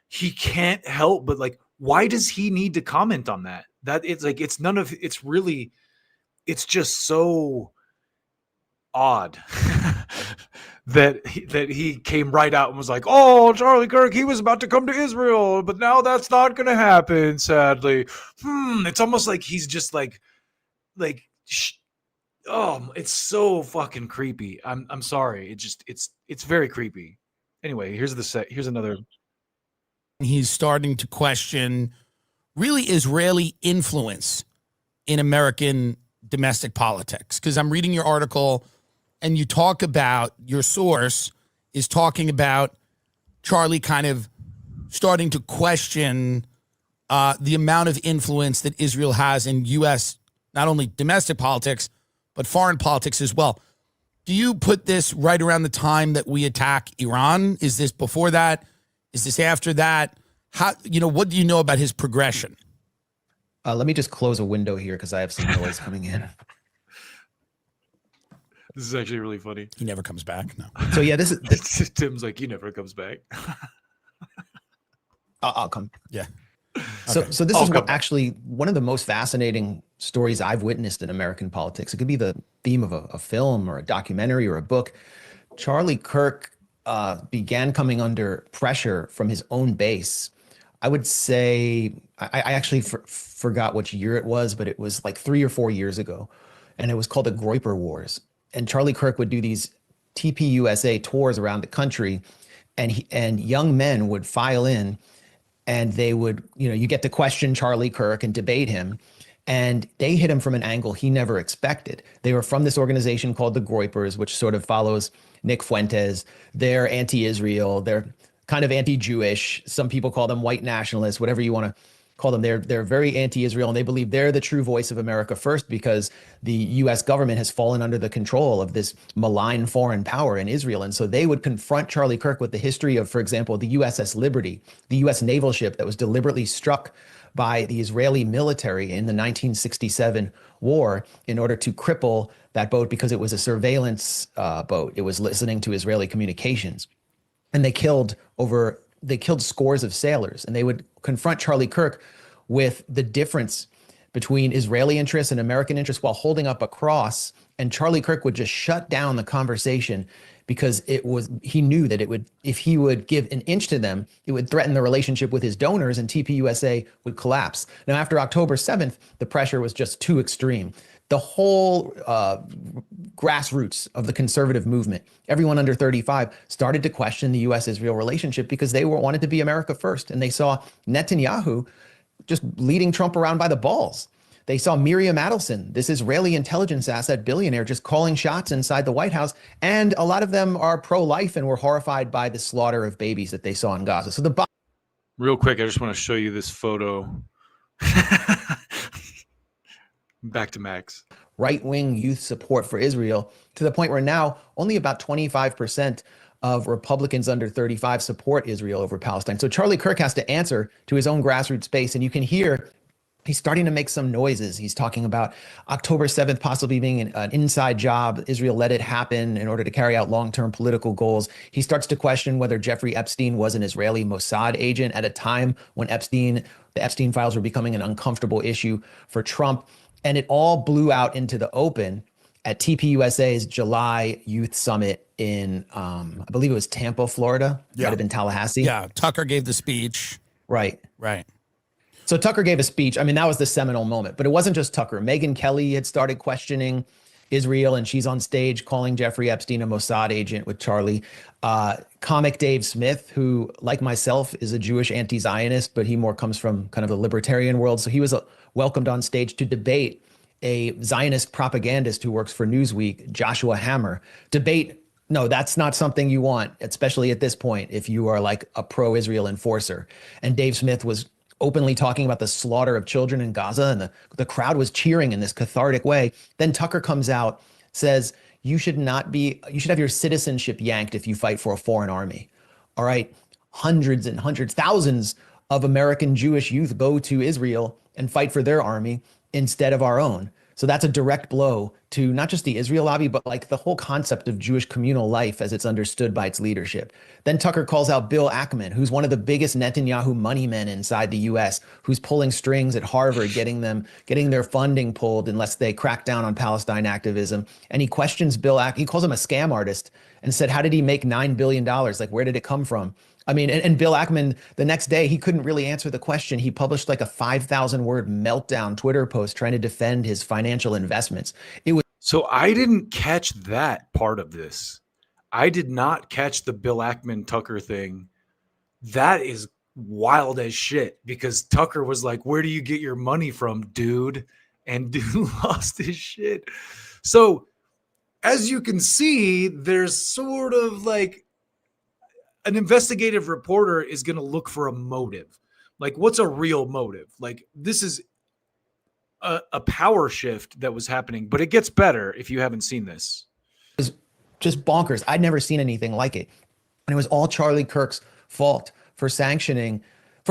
he can't help but, like, why does he need to comment on that? That it's like, it's just so odd that he came right out and was like, oh, Charlie Kirk, he was about to come to Israel, but now that's not going to happen, sadly. It's almost like he's just oh, it's so fucking creepy. I'm sorry. It's very creepy. Anyway, here's another. He's starting to question really Israeli influence in American domestic politics. Because I'm reading your article and you talk about, your source is talking about Charlie kind of starting to question the amount of influence that Israel has in U.S., not only domestic politics, but foreign politics as well. Do you put this right around the time that we attack Iran? Is this before that? Is this after that? How, what do you know about his progression? Let me just close a window here because I have some noise coming in. This is actually really funny. He never comes back. No. So yeah, this is Tim's like, he never comes back. I'll come. Yeah. So this is actually one of the most fascinating stories I've witnessed in American politics. It could be the theme of a film or a documentary or a book. Charlie Kirk began coming under pressure from his own base. I would say, I actually forgot which year it was, but it was like 3 or 4 years ago. And it was called the Groyper Wars. And Charlie Kirk would do these TPUSA tours around the country, and young men would file in, and they would, you get to question Charlie Kirk and debate him. And they hit him from an angle he never expected. They were from this organization called the Groypers, which sort of follows Nick Fuentes. They're anti-Israel. They're kind of anti-Jewish. Some people call them white nationalists, whatever you want to call them. They're very anti-Israel, and they believe they're the true voice of America first because the U.S. government has fallen under the control of this malign foreign power in Israel. And so they would confront Charlie Kirk with the history of, for example, the USS Liberty, the U.S. naval ship that was deliberately struck by the Israeli military in the 1967 war in order to cripple that boat because it was a surveillance boat. It was listening to Israeli communications. And they killed scores of sailors, and they would confront Charlie Kirk with the difference between Israeli interests and American interests while holding up a cross. And Charlie Kirk would just shut down the conversation because he knew that if he would give an inch to them, it would threaten the relationship with his donors, and TPUSA would collapse. Now, after October 7th, the pressure was just too extreme. The whole grassroots of the conservative movement, everyone under 35, started to question the U.S.-Israel relationship because they wanted to be America first. And they saw Netanyahu just leading Trump around by the balls. They saw Miriam Adelson, this Israeli intelligence asset billionaire, just calling shots inside the White House. And a lot of them are pro-life and were horrified by the slaughter of babies that they saw in Gaza. So real quick, I just want to show you this photo. Back to Max. Right-wing youth support for Israel, to the point where now only about 25% of Republicans under 35 support Israel over Palestine. So Charlie Kirk has to answer to his own grassroots base, and you can hear he's starting to make some noises. He's talking about October 7th possibly being an inside job. Israel let it happen in order to carry out long-term political goals. He starts to question whether Jeffrey Epstein was an Israeli Mossad agent at a time when the Epstein files were becoming an uncomfortable issue for Trump. And it all blew out into the open at TPUSA's July Youth Summit in, I believe it was Tampa, Florida. Yeah. Might have been Tallahassee. Yeah, Tucker gave the speech. Right. Right. So Tucker gave a speech. I mean, that was the seminal moment, but it wasn't just Tucker. Megyn Kelly had started questioning Israel, and she's on stage calling Jeffrey Epstein a Mossad agent with Charlie. Comic Dave Smith, who, like myself, is a Jewish anti-Zionist, but he more comes from kind of the libertarian world. So he was welcomed on stage to debate a Zionist propagandist who works for Newsweek, Joshua Hammer. Debate, no, that's not something you want, especially at this point, if you are like a pro-Israel enforcer. And Dave Smith was openly talking about the slaughter of children in Gaza, and the crowd was cheering in this cathartic way. Then Tucker comes out, says, you should have your citizenship yanked if you fight for a foreign army. All right. Hundreds and hundreds, thousands of American Jewish youth go to Israel and fight for their army instead of our own. So that's a direct blow to not just the Israel lobby, but like the whole concept of Jewish communal life as it's understood by its leadership. Then Tucker calls out Bill Ackman, who's one of the biggest Netanyahu money men inside the US, who's pulling strings at Harvard, getting their funding pulled unless they crack down on Palestine activism. And he questions Bill Ackman. He calls him a scam artist and said, how did he make $9 billion? Like, where did it come from? I mean, and Bill Ackman, the next day, he couldn't really answer the question. He published like a 5,000 word meltdown Twitter post trying to defend his financial investments. So I didn't catch that part of this. I did not catch the Bill Ackman Tucker thing. That is wild as shit, because Tucker was like, where do you get your money from, dude? And dude lost his shit. So as you can see, there's sort of like an investigative reporter is going to look for a motive. Like, what's a real motive? Like, this is a power shift that was happening, but it gets better if you haven't seen this. It was just bonkers. I'd never seen anything like it. And it was all Charlie Kirk's fault for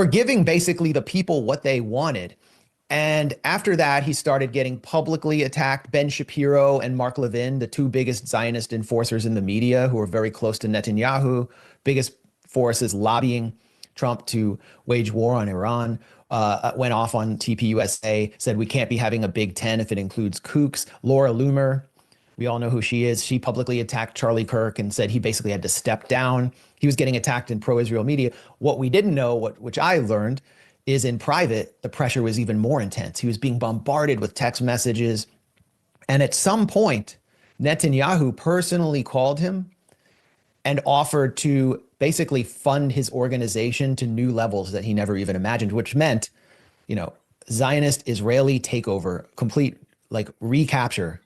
giving basically the people what they wanted. And after that, he started getting publicly attacked. Ben Shapiro and Mark Levine, the two biggest Zionist enforcers in the media, who are very close to Netanyahu, biggest forces lobbying Trump to wage war on Iran, went off on TPUSA, said we can't be having a Big Ten if it includes kooks. Laura Loomer, we all know who she is. She publicly attacked Charlie Kirk and said he basically had to step down. He was getting attacked in pro-Israel media. What we didn't know, which I learned, is in private, the pressure was even more intense. He was being bombarded with text messages. And at some point, Netanyahu personally called him and offered to basically fund his organization to new levels that he never even imagined, which meant, Zionist Israeli takeover, complete like recapture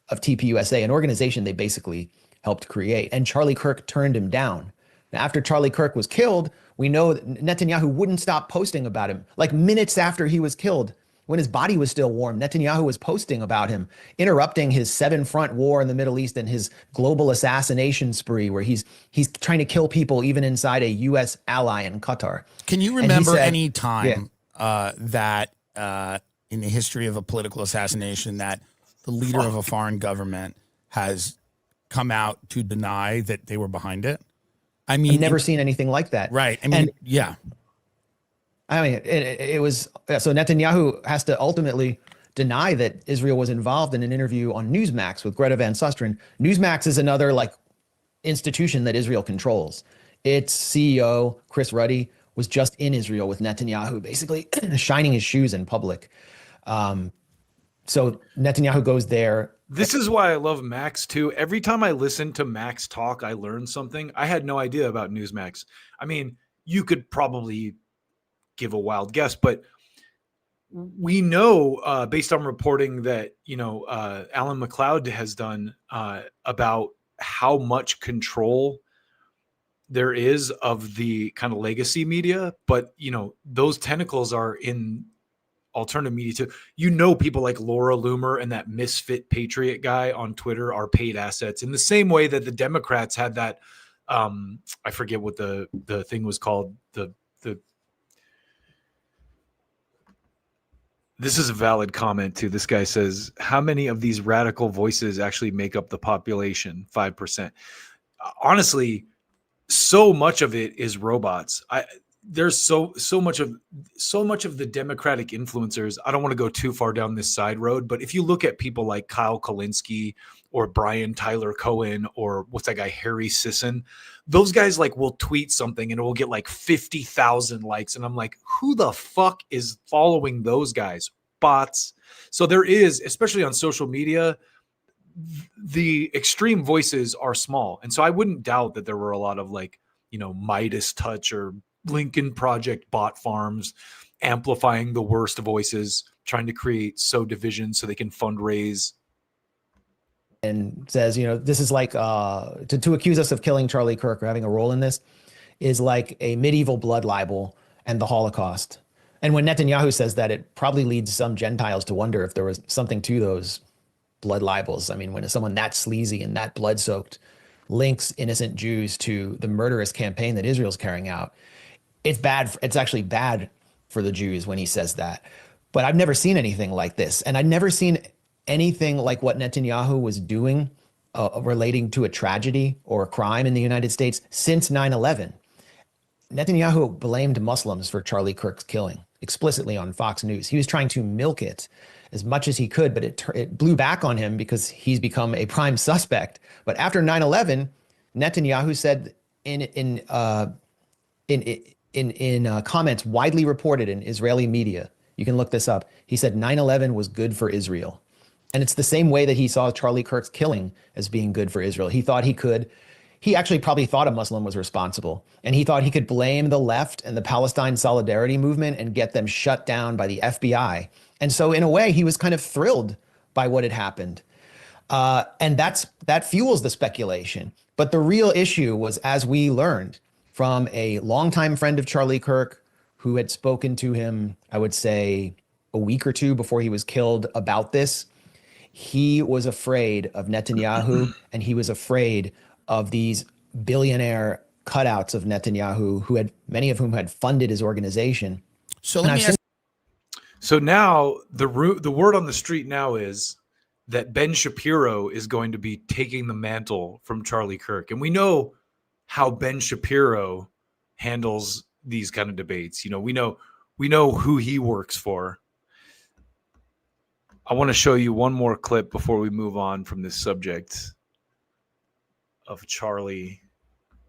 of TPUSA, an organization they basically helped create. And Charlie Kirk turned him down. Now, after Charlie Kirk was killed, we know that Netanyahu wouldn't stop posting about him. Like minutes after he was killed, when his body was still warm, Netanyahu was posting about him, interrupting his 7-front war in the Middle East and his global assassination spree, where he's trying to kill people even inside a U.S. ally in Qatar. Can you remember any time that in the history of a political assassination that the leader of a foreign government has come out to deny that they were behind it? I mean, I've never seen anything like that. Right. I mean, it was, so Netanyahu has to ultimately deny that Israel was involved in an interview on Newsmax with Greta Van Susteren. Newsmax is another like institution that Israel controls. Its CEO, Chris Ruddy, was just in Israel with Netanyahu, basically shining his shoes in public. So Netanyahu goes there. This is why I love Max too. Every time I listen to Max talk, I learn something. I had no idea about Newsmax. I mean, you could probably give a wild guess, but we know based on reporting that, Alan McLeod has done about how much control there is of the kind of legacy media, but those tentacles are in alternative media too. You know, people like Laura Loomer and that misfit patriot guy on Twitter are paid assets in the same way that the Democrats had that. I forget what the thing was called. This is a valid comment too. This guy says, how many of these radical voices actually make up the population? 5%. Honestly, so much of it is robots. There's so much of the Democratic influencers. I don't want to go too far down this side road, but if you look at people like Kyle Kalinske or Brian Tyler Cohen or what's that guy, Harry Sisson, those guys like will tweet something and it will get like 50,000 likes. And I'm like, who the fuck is following those guys? Bots. So there is, especially on social media, the extreme voices are small. And so I wouldn't doubt that there were a lot of like, Midas Touch or Lincoln Project bot farms amplifying the worst voices, trying to create division so they can fundraise. And says, this is like to accuse us of killing Charlie Kirk or having a role in this is like a medieval blood libel and the Holocaust. And when Netanyahu says that, it probably leads some Gentiles to wonder if there was something to those blood libels. I mean, when someone that sleazy and that blood-soaked links innocent Jews to the murderous campaign that Israel's carrying out, it's bad. It's actually bad for the Jews when he says that. But I've never seen anything like this. And I've never seen anything like what Netanyahu was doing relating to a tragedy or a crime in the United States since 9/11. Netanyahu blamed Muslims for Charlie Kirk's killing explicitly on Fox News. He was trying to milk it as much as he could, but it blew back on him because he's become a prime suspect. But after 9/11, Netanyahu said in comments widely reported in Israeli media, you can look this up, he said 9/11 was good for Israel. And it's the same way that he saw Charlie Kirk's killing as being good for Israel. He thought he actually probably thought a Muslim was responsible. And he thought he could blame the left and the Palestine Solidarity movement and get them shut down by the FBI. And so in a way, he was kind of thrilled by what had happened. And that fuels the speculation. But the real issue was, as we learned from a longtime friend of Charlie Kirk, who had spoken to him, I would say, a week or two before he was killed about this, he was afraid of Netanyahu and he was afraid of these billionaire cutouts of Netanyahu, who had many of whom had funded his organization. So let me ask. So now the word on the street now is that Ben Shapiro is going to be taking the mantle from Charlie Kirk, and we know how Ben Shapiro handles these kind of debates. We know who he works for. I want to show you one more clip before we move on from this subject of Charlie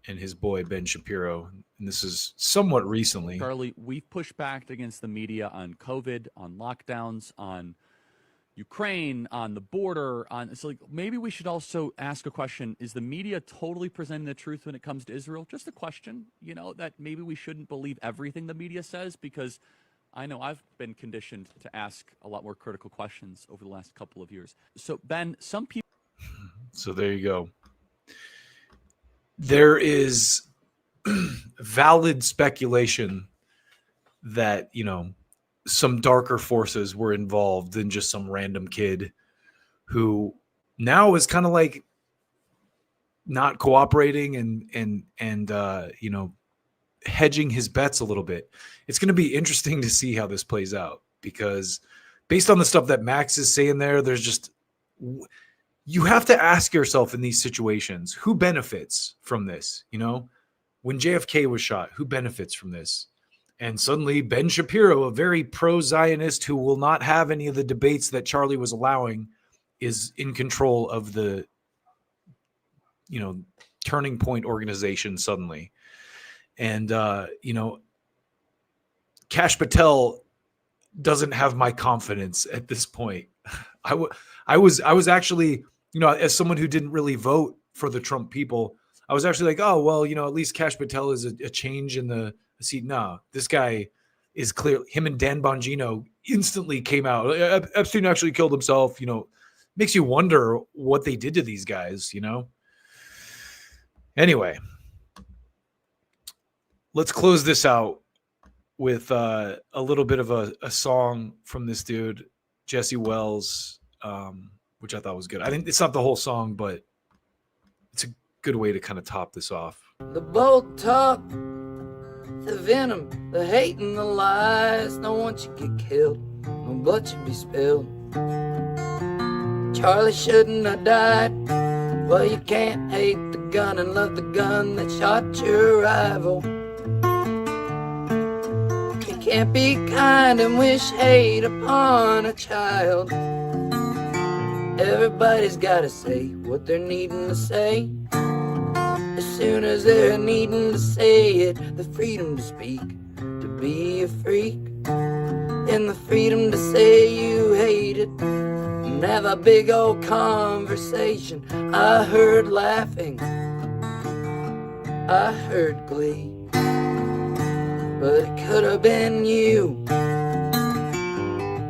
and his boy Ben Shapiro. And this is somewhat recently. Charlie, we've pushed back against the media on COVID, on lockdowns, on Ukraine, on the border, so like maybe we should also ask a question. Is the media totally presenting the truth when it comes to Israel? Just a question, that maybe we shouldn't believe everything the media says, because I know I've been conditioned to ask a lot more critical questions over the last couple of years. So Ben, some people. So there you go. There is valid speculation that, some darker forces were involved than just some random kid who now is kind of like not cooperating and hedging his bets a little bit. It's going to be interesting to see how this plays out, because based on the stuff that Max is saying there's just, you have to ask yourself in these situations, who benefits from this? When JFK was shot, who benefits from this? And suddenly Ben Shapiro, a very pro-Zionist who will not have any of the debates that Charlie was allowing, is in control of the, Turning Point organization suddenly. And, Kash Patel doesn't have my confidence at this point. I was actually, as someone who didn't really vote for the Trump people, I was actually like, oh, well, at least Kash Patel is a change in the seat. No, this guy is clear. Him and Dan Bongino instantly came out. Epstein actually killed himself. Makes you wonder what they did to these guys, Anyway, let's close this out with a little bit of a song from this dude, Jesse Wells, which I thought was good. I think it's not the whole song, but it's a good way to kind of top this off. The bold talk, the venom, the hate and the lies. No one should get killed, no blood should be spilled. Charlie shouldn't have died. Well, you can't hate the gun and love the gun that shot your rival. You can't be kind and wish hate upon a child. Everybody's gotta say what they're needing to say. As soon as they're needing to say it, the freedom to speak, to be a freak, and the freedom to say you hate it, and have a big old conversation. I heard laughing, I heard glee, but it could have been you,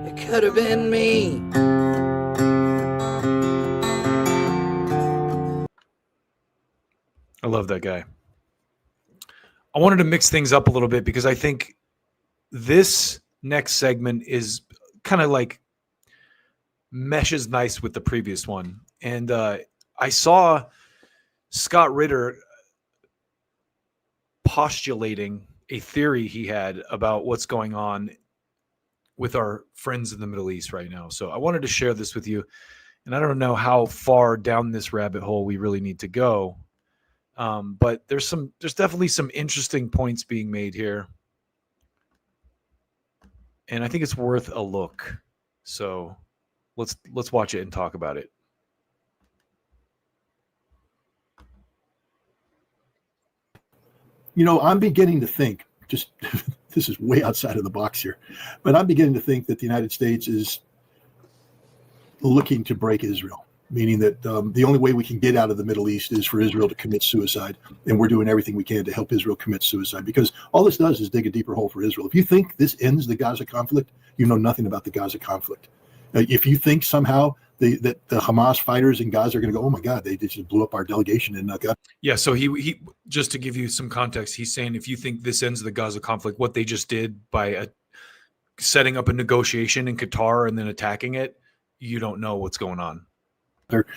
it could have been me. I love that guy. I wanted to mix things up a little bit because I think this next segment is kind of like meshes nice with the previous one. And I saw Scott Ritter postulating a theory he had about what's going on with our friends in the Middle East right now. So I wanted to share this with you. And I don't know how far down this rabbit hole we really need to go. But there's definitely some interesting points being made here. And I think it's worth a look. So let's watch it and talk about it. You know, I'm beginning to think, just this is way outside of the box here, but I'm beginning to think that the United States is looking to break Israel, meaning that the only way we can get out of the Middle East is for Israel to commit suicide. And we're doing everything we can to help Israel commit suicide, because all this does is dig a deeper hole for Israel. If you think this ends the Gaza conflict, you know nothing about the Gaza conflict. If you think somehow that the Hamas fighters in Gaza are going to go, oh my God, they just blew up our delegation in Gaza. Yeah, so he just to give you some context, he's saying if you think this ends the Gaza conflict, what they just did by setting up a negotiation in Qatar and then attacking it, you don't know what's going on.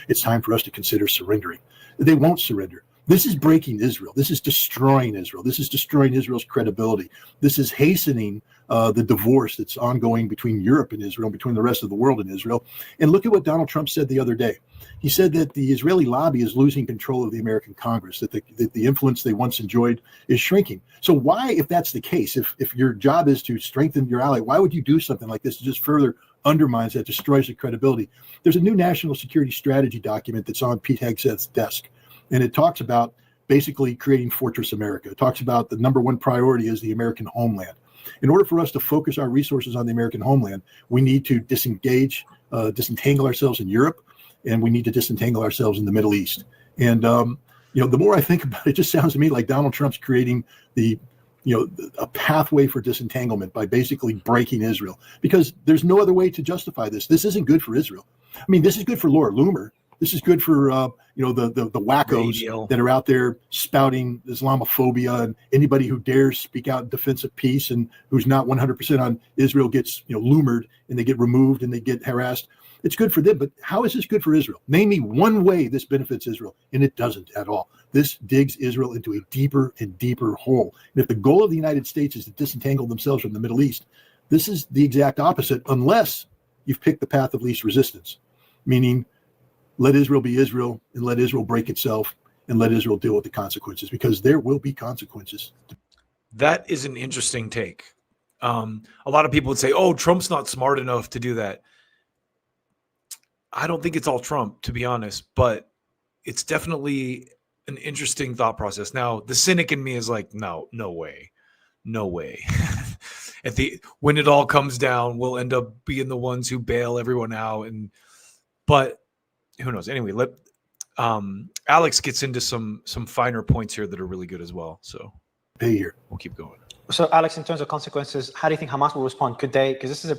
It's time for us to consider surrendering. They won't surrender. This is breaking Israel. This is destroying Israel. This is destroying Israel's credibility. This is hastening the divorce that's ongoing between Europe and Israel, between the rest of the world and Israel. And look at what Donald Trump said the other day. He said that the Israeli lobby is losing control of the American Congress, that the influence they once enjoyed is shrinking. So why, if that's the case, if your job is to strengthen your ally, why would you do something like this to just further undermines that, destroys the credibility? There's a new national security strategy document that's on Pete Hegseth's desk, and it talks about basically creating Fortress America. It talks about the number one priority is the American homeland. In order for us to focus our resources on the American homeland, we need to disentangle ourselves in Europe, and we need to disentangle ourselves in the Middle East. And the more I think about it, it just sounds to me like Donald Trump's creating a pathway for disentanglement by basically breaking Israel, because there's no other way to justify this. This isn't good for Israel. I mean, this is good for Laura Loomer. This is good for the wackos that are out there spouting Islamophobia, and anybody who dares speak out in defense of peace and who's not 100% on Israel gets Loomered, and they get removed and they get harassed. It's good for them, but how is this good for Israel? Name me one way this benefits Israel, and it doesn't at all. This digs Israel into a deeper and deeper hole. And if the goal of the United States is to disentangle themselves from the Middle East, this is the exact opposite, unless you've picked the path of least resistance, meaning let Israel be Israel and let Israel break itself and let Israel deal with the consequences, because there will be consequences. That is an interesting take. A lot of people would say, oh, Trump's not smart enough to do that. I don't think it's all Trump, to be honest, but it's definitely an interesting thought process. Now, the cynic in me is like, no way. When it all comes down, we'll end up being the ones who bail everyone out. But who knows? Anyway, Alex gets into some finer points here that are really good as well. So we'll keep going. So, Alex, in terms of consequences, how do you think Hamas will respond? Could they? Because this is a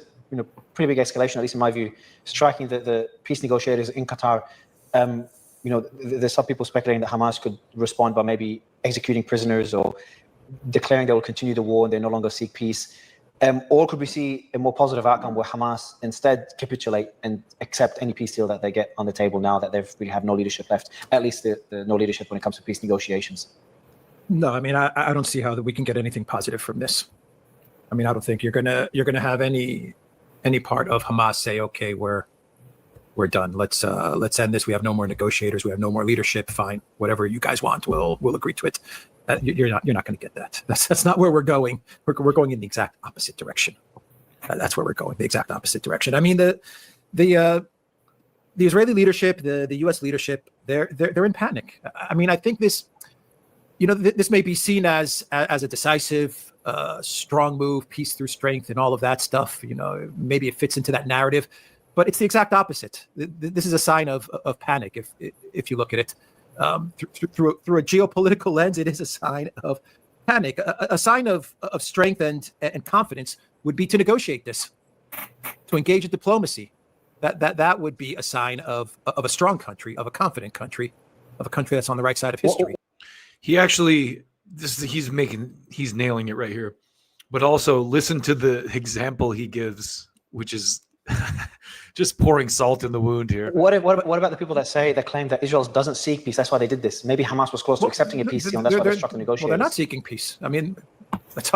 pretty big escalation, at least in my view, striking the peace negotiators in Qatar. There's some people speculating that Hamas could respond by maybe executing prisoners or declaring they will continue the war and they no longer seek peace? Or could we see a more positive outcome where Hamas instead capitulate and accept any peace deal that they get on the table now that they really have no leadership left, at least no leadership when it comes to peace negotiations? No, I mean, I don't see how that we can get anything positive from this. I mean, I don't think you're gonna have any part of Hamas say, okay, we're done. Let's end this. We have no more negotiators. We have no more leadership. Fine, whatever you guys want, we'll agree to it. You're not going to get that. That's not where we're going. We're going in the exact opposite direction. That's where we're going, the exact opposite direction. I mean, the Israeli leadership, the U.S. leadership, they're in panic. I mean, I think this, this may be seen as a decisive, strong move, peace through strength, and all of that stuff. Maybe it fits into that narrative, but it's the exact opposite. This is a sign of panic. If you look at it. Through a geopolitical lens, it is a sign of panic. A sign of strength and confidence would be to negotiate this, to engage in diplomacy. That would be a sign of a strong country, of a confident country, of a country that's on the right side of history. He actually, he's nailing it right here. But also listen to the example he gives, which is just pouring salt in the wound here. What about the people that claim that Israel doesn't seek peace? That's why they did this. Maybe Hamas was close to accepting a peace deal, and that's why they struck the negotiators. Well, they're not seeking peace. I mean,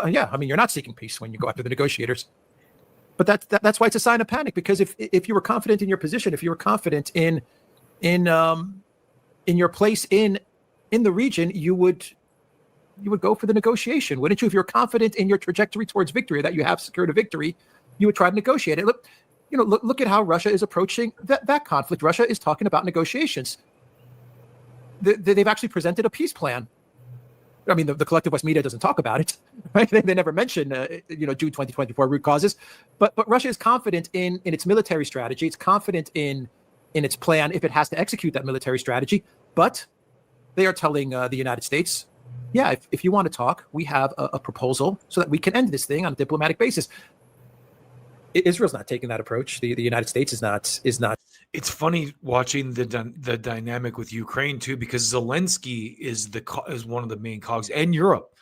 you're not seeking peace when you go after the negotiators. But that's why it's a sign of panic. Because if you were confident in your position, if you were confident in your place in the region, you would go for the negotiation, wouldn't you? If you're confident in your trajectory towards victory, that you have secured a victory, you would try to negotiate it. Look at how Russia is approaching that conflict. Russia is talking about negotiations. They've actually presented a peace plan. I mean, the collective West media doesn't talk about it, right? They never mention, June 2024 root causes. But Russia is confident in its military strategy. It's confident in its plan if it has to execute that military strategy. But they are telling the United States, yeah, if you want to talk, we have a proposal so that we can end this thing on a diplomatic basis. Israel's not taking that approach. The United States is not. It's funny watching the dynamic with Ukraine too, because Zelensky is one of the main cogs, and Europe.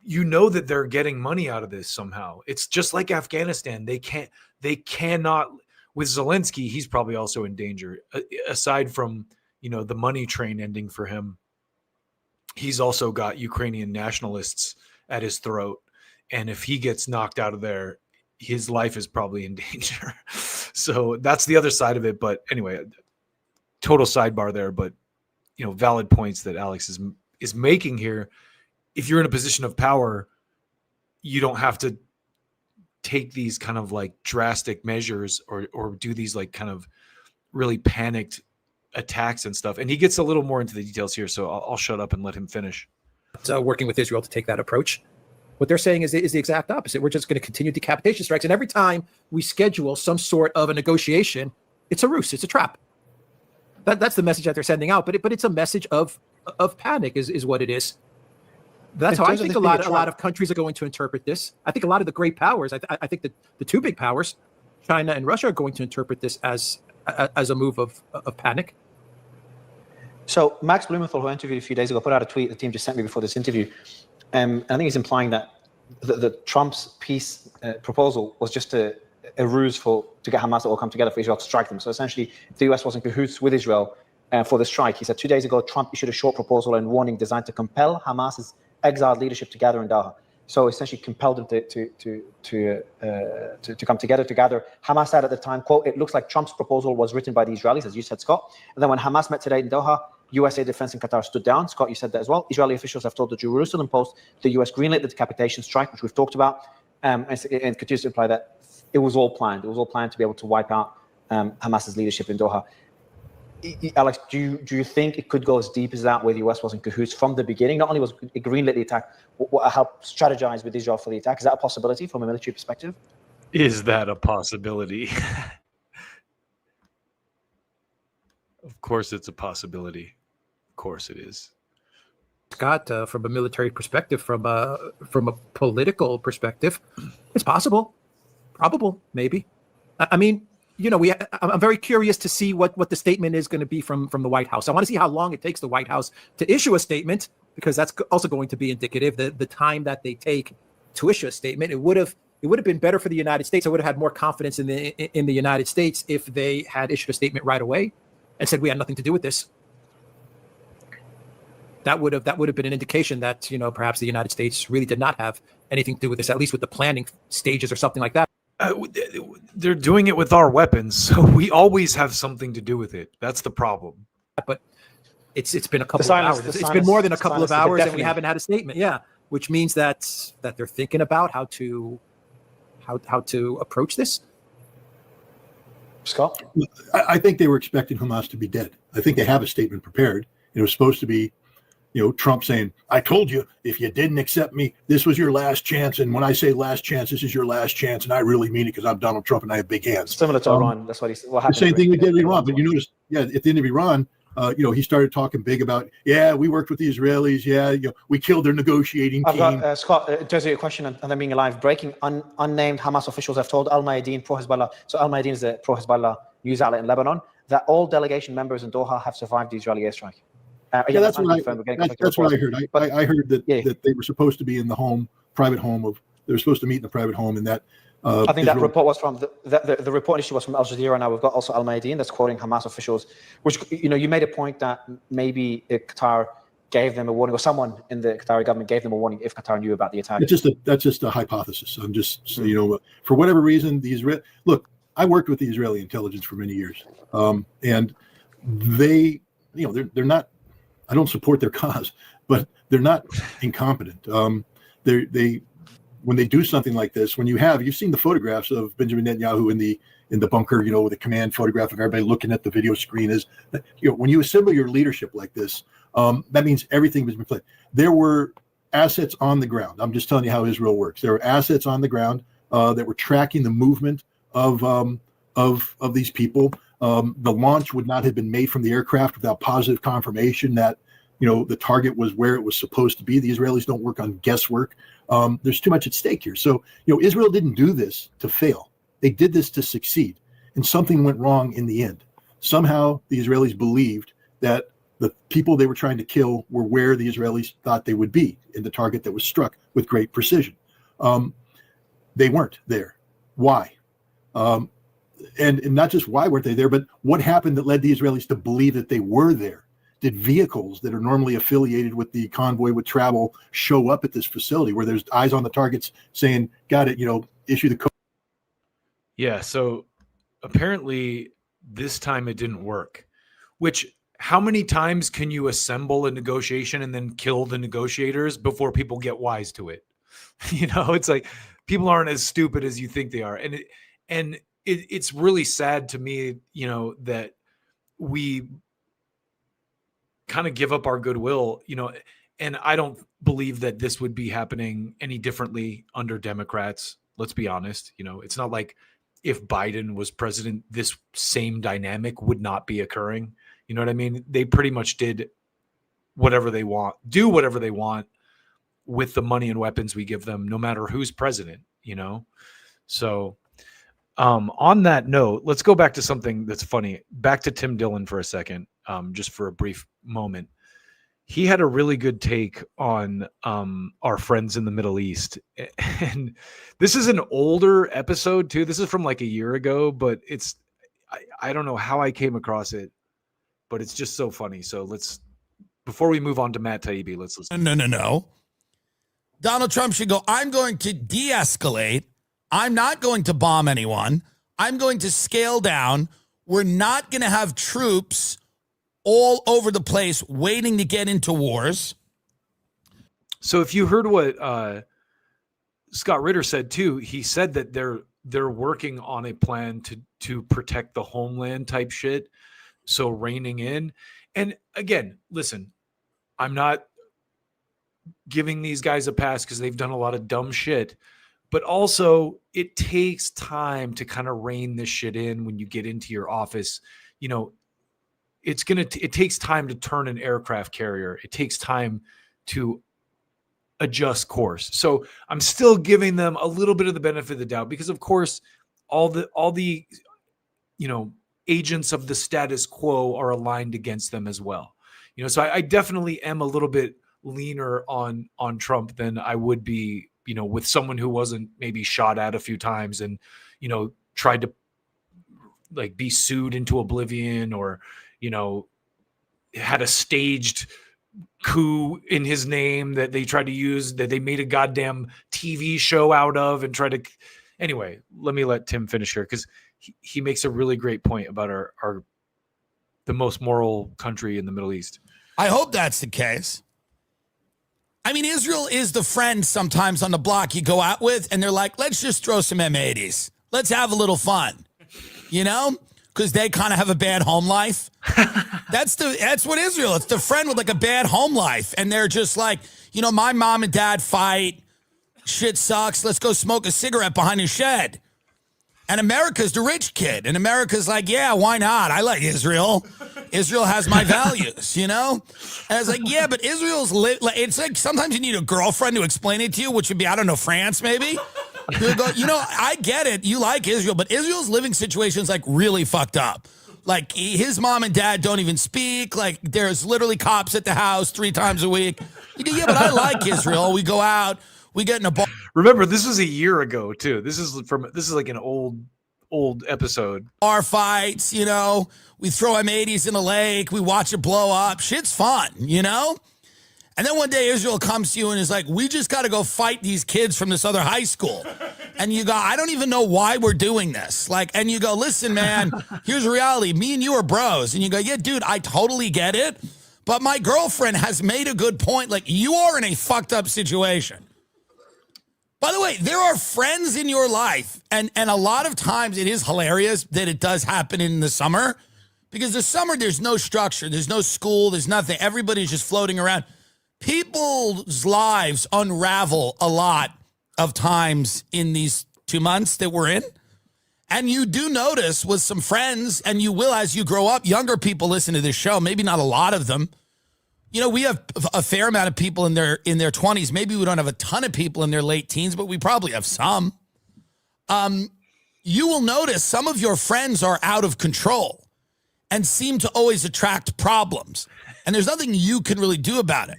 That they're getting money out of this somehow. It's just like Afghanistan. They cannot. With Zelensky, he's probably also in danger. Aside from the money train ending for him, he's also got Ukrainian nationalists at his throat, and if he gets knocked out of there, his life is probably in danger. So that's the other side of it. But anyway, total sidebar there, but valid points that Alex is making here. If you're in a position of power, you don't have to take these kind of like drastic measures or do these like kind of really panicked attacks and stuff. And he gets a little more into the details here, so I'll shut up and let him finish. So working with Israel to take that approach. What they're saying is the exact opposite. We're just going to continue decapitation strikes. And every time we schedule some sort of a negotiation, it's a ruse. It's a trap. That's the message that they're sending out. But it's a message of panic is what it is. That's how I think a lot of countries are going to interpret this. I think a lot of the great powers, I think that the two big powers, China and Russia, are going to interpret this as a move of panic. So Max Blumenthal, who I interviewed a few days ago, put out a tweet the team just sent me before this interview. I think he's implying that the Trump's peace proposal was just a ruse to get Hamas to all come together for Israel to strike them. So essentially, the US was in cahoots with Israel for the strike. He said 2 days ago, Trump issued a short proposal and warning designed to compel Hamas's exiled leadership to gather in Doha. So essentially compelled them to come together to gather. Hamas said at the time, quote, "It looks like Trump's proposal was written by the Israelis," as you said, Scott. And then when Hamas met today in Doha, USA Defense in Qatar stood down. Scott, you said that as well. Israeli officials have told the Jerusalem Post the US greenlit the decapitation strike, which we've talked about, and continues to imply that it was all planned. It was all planned to be able to wipe out Hamas's leadership in Doha. Alex, do you think it could go as deep as that, where the US was in cahoots from the beginning? Not only was it greenlit the attack, helped strategize with Israel for the attack. Is that a possibility from a military perspective? Is that a possibility? Of course it's a possibility. Of course it is. Scott, from a military perspective, from a political perspective, it's possible, probable, maybe. I mean, I'm very curious to see what the statement is going to be from the White House. I want to see how long it takes the White House to issue a statement, because that's also going to be indicative. The time that they take to issue a statement, it would have been better for the United States. I would have had more confidence in the United States if they had issued a statement right away and said we had nothing to do with this. That would have been an indication that perhaps the United States really did not have anything to do with this, at least with the planning stages or something like that. They're doing it with our weapons, so we always have something to do with it. That's the problem. But it's been a couple of hours. It's been more than a couple of hours, and we haven't had a statement. Yeah, which means that they're thinking about how to approach this. Scott, I think they were expecting Hamas to be dead. I think they have a statement prepared. It was supposed to be, Trump saying, "I told you, if you didn't accept me, this was your last chance. And when I say last chance, this is your last chance. And I really mean it because I'm Donald Trump and I have big hands." Similar to Iran. That's what he said. The same thing we did in Iran. But you notice, at the end of Iran, he started talking big about, we worked with the Israelis. We killed their negotiating team. I've got, Scott, there's a question on them being alive. Breaking unnamed Hamas officials have told Al Mayadeen, pro-Hezbollah. So Al Mayadeen is the pro-Hezbollah news outlet in Lebanon, that all delegation members in Doha have survived the Israeli airstrike. That's what I heard. I heard that they were supposed to be in the private home they were supposed to meet in the private home, and that. I think that report was from the report issue was from Al Jazeera. Now we've got also Al Mayadeen that's quoting Hamas officials, which you made a point that maybe Qatar gave them a warning, or someone in the Qatari government gave them a warning if Qatar knew about the attack. That's just a hypothesis. I'm just for whatever reason look. I worked with the Israeli intelligence for many years, and they they're not. I don't support their cause, but they're not incompetent. When they do something like this, you've seen the photographs of Benjamin Netanyahu in the bunker, with the command photograph of everybody looking at the video screen. When you assemble your leadership like this, that means everything has been planned. There were assets on the ground. I'm just telling you how Israel works. There were assets on the ground that were tracking the movement of these people. The launch would not have been made from the aircraft without positive confirmation that the target was where it was supposed to be. The Israelis don't work on guesswork. There's too much at stake here. So Israel didn't do this to fail. They did this to succeed, and something went wrong in the end. Somehow the Israelis believed that the people they were trying to kill were where the Israelis thought they would be in the target that was struck with great precision. They weren't there. Why? And not just why weren't they there, but what happened that led the Israelis to believe that they were there? Did vehicles that are normally affiliated with the convoy with travel show up at this facility where there's eyes on the targets saying, got it, issue the code? Yeah, so apparently this time it didn't work, which how many times can you assemble a negotiation and then kill the negotiators before people get wise to it? It's like people aren't as stupid as you think they are. And it's really sad to me, that we kind of give up our goodwill, and I don't believe that this would be happening any differently under Democrats. Let's be honest. It's not like if Biden was president, this same dynamic would not be occurring. You know what I mean? They pretty much do whatever they want with the money and weapons we give them, no matter who's president, So on that note, let's go back to something that's funny. Back to Tim Dillon for a second, just for a brief moment. He had a really good take on our friends in the Middle East. And this is an older episode too. This is from like a year ago, but I don't know how I came across it, but it's just so funny. So before we move on to Matt Taibbi, let's listen. No. Donald Trump should go, I'm going to de-escalate. I'm not going to bomb anyone. I'm going to scale down. We're not going to have troops all over the place waiting to get into wars. So if you heard what Scott Ritter said too, he said that they're working on a plan to protect the homeland type shit. So reining in. And again, listen, I'm not giving these guys a pass because they've done a lot of dumb shit. But also, it takes time to kind of rein this shit in when you get into your office. It takes time to turn an aircraft carrier. It takes time to adjust course. So I'm still giving them a little bit of the benefit of the doubt because, of course, all the agents of the status quo are aligned against them as well. So I definitely am a little bit leaner on Trump than I would be, with someone who wasn't maybe shot at a few times and, tried to like be sued into oblivion or, had a staged coup in his name that they tried to use, that they made a goddamn TV show out of and tried to. Anyway, let me let Tim finish here because he makes a really great point about the most moral country in the Middle East. I hope that's the case. I mean, Israel is the friend sometimes on the block you go out with, and they're like, let's just throw some M80s. Let's have a little fun, because they kind of have a bad home life. That's what Israel, it's the friend with like a bad home life. And they're just like, my mom and dad fight. Shit sucks. Let's go smoke a cigarette behind his shed. And America's the rich kid. And America's like, yeah, why not? I like Israel. Israel has my values, And I was like, yeah, but Israel's it's like sometimes you need a girlfriend to explain it to you, which would be, I don't know, France maybe. You go, I get it. You like Israel, but Israel's living situation's like really fucked up. Like his mom and dad don't even speak. Like there's literally cops at the house 3 times a week. You go, yeah, but I like Israel. We go out, we get in a bar. Remember, this was a year ago too. This is like an old episode. Bar fights, we throw M80s in the lake. We watch it blow up. Shit's fun, And then one day Israel comes to you and is like, we just got to go fight these kids from this other high school. And you go, I don't even know why we're doing this. And you go, listen, man, here's the reality. Me and you are bros. And you go, yeah, dude, I totally get it. But my girlfriend has made a good point. Like, you are in a fucked up situation. By the way, there are friends in your life. And a lot of times it is hilarious that it does happen in the summer. Because the summer, there's no structure. There's no school. There's nothing. Everybody's just floating around. People's lives unravel a lot of times in these 2 months that we're in. And you do notice with some friends, and you will as you grow up, younger people listen to this show, maybe not a lot of them. We have a fair amount of people in their 20s. Maybe we don't have a ton of people in their late teens, but we probably have some. You will notice some of your friends are out of control and seem to always attract problems. And there's nothing you can really do about it,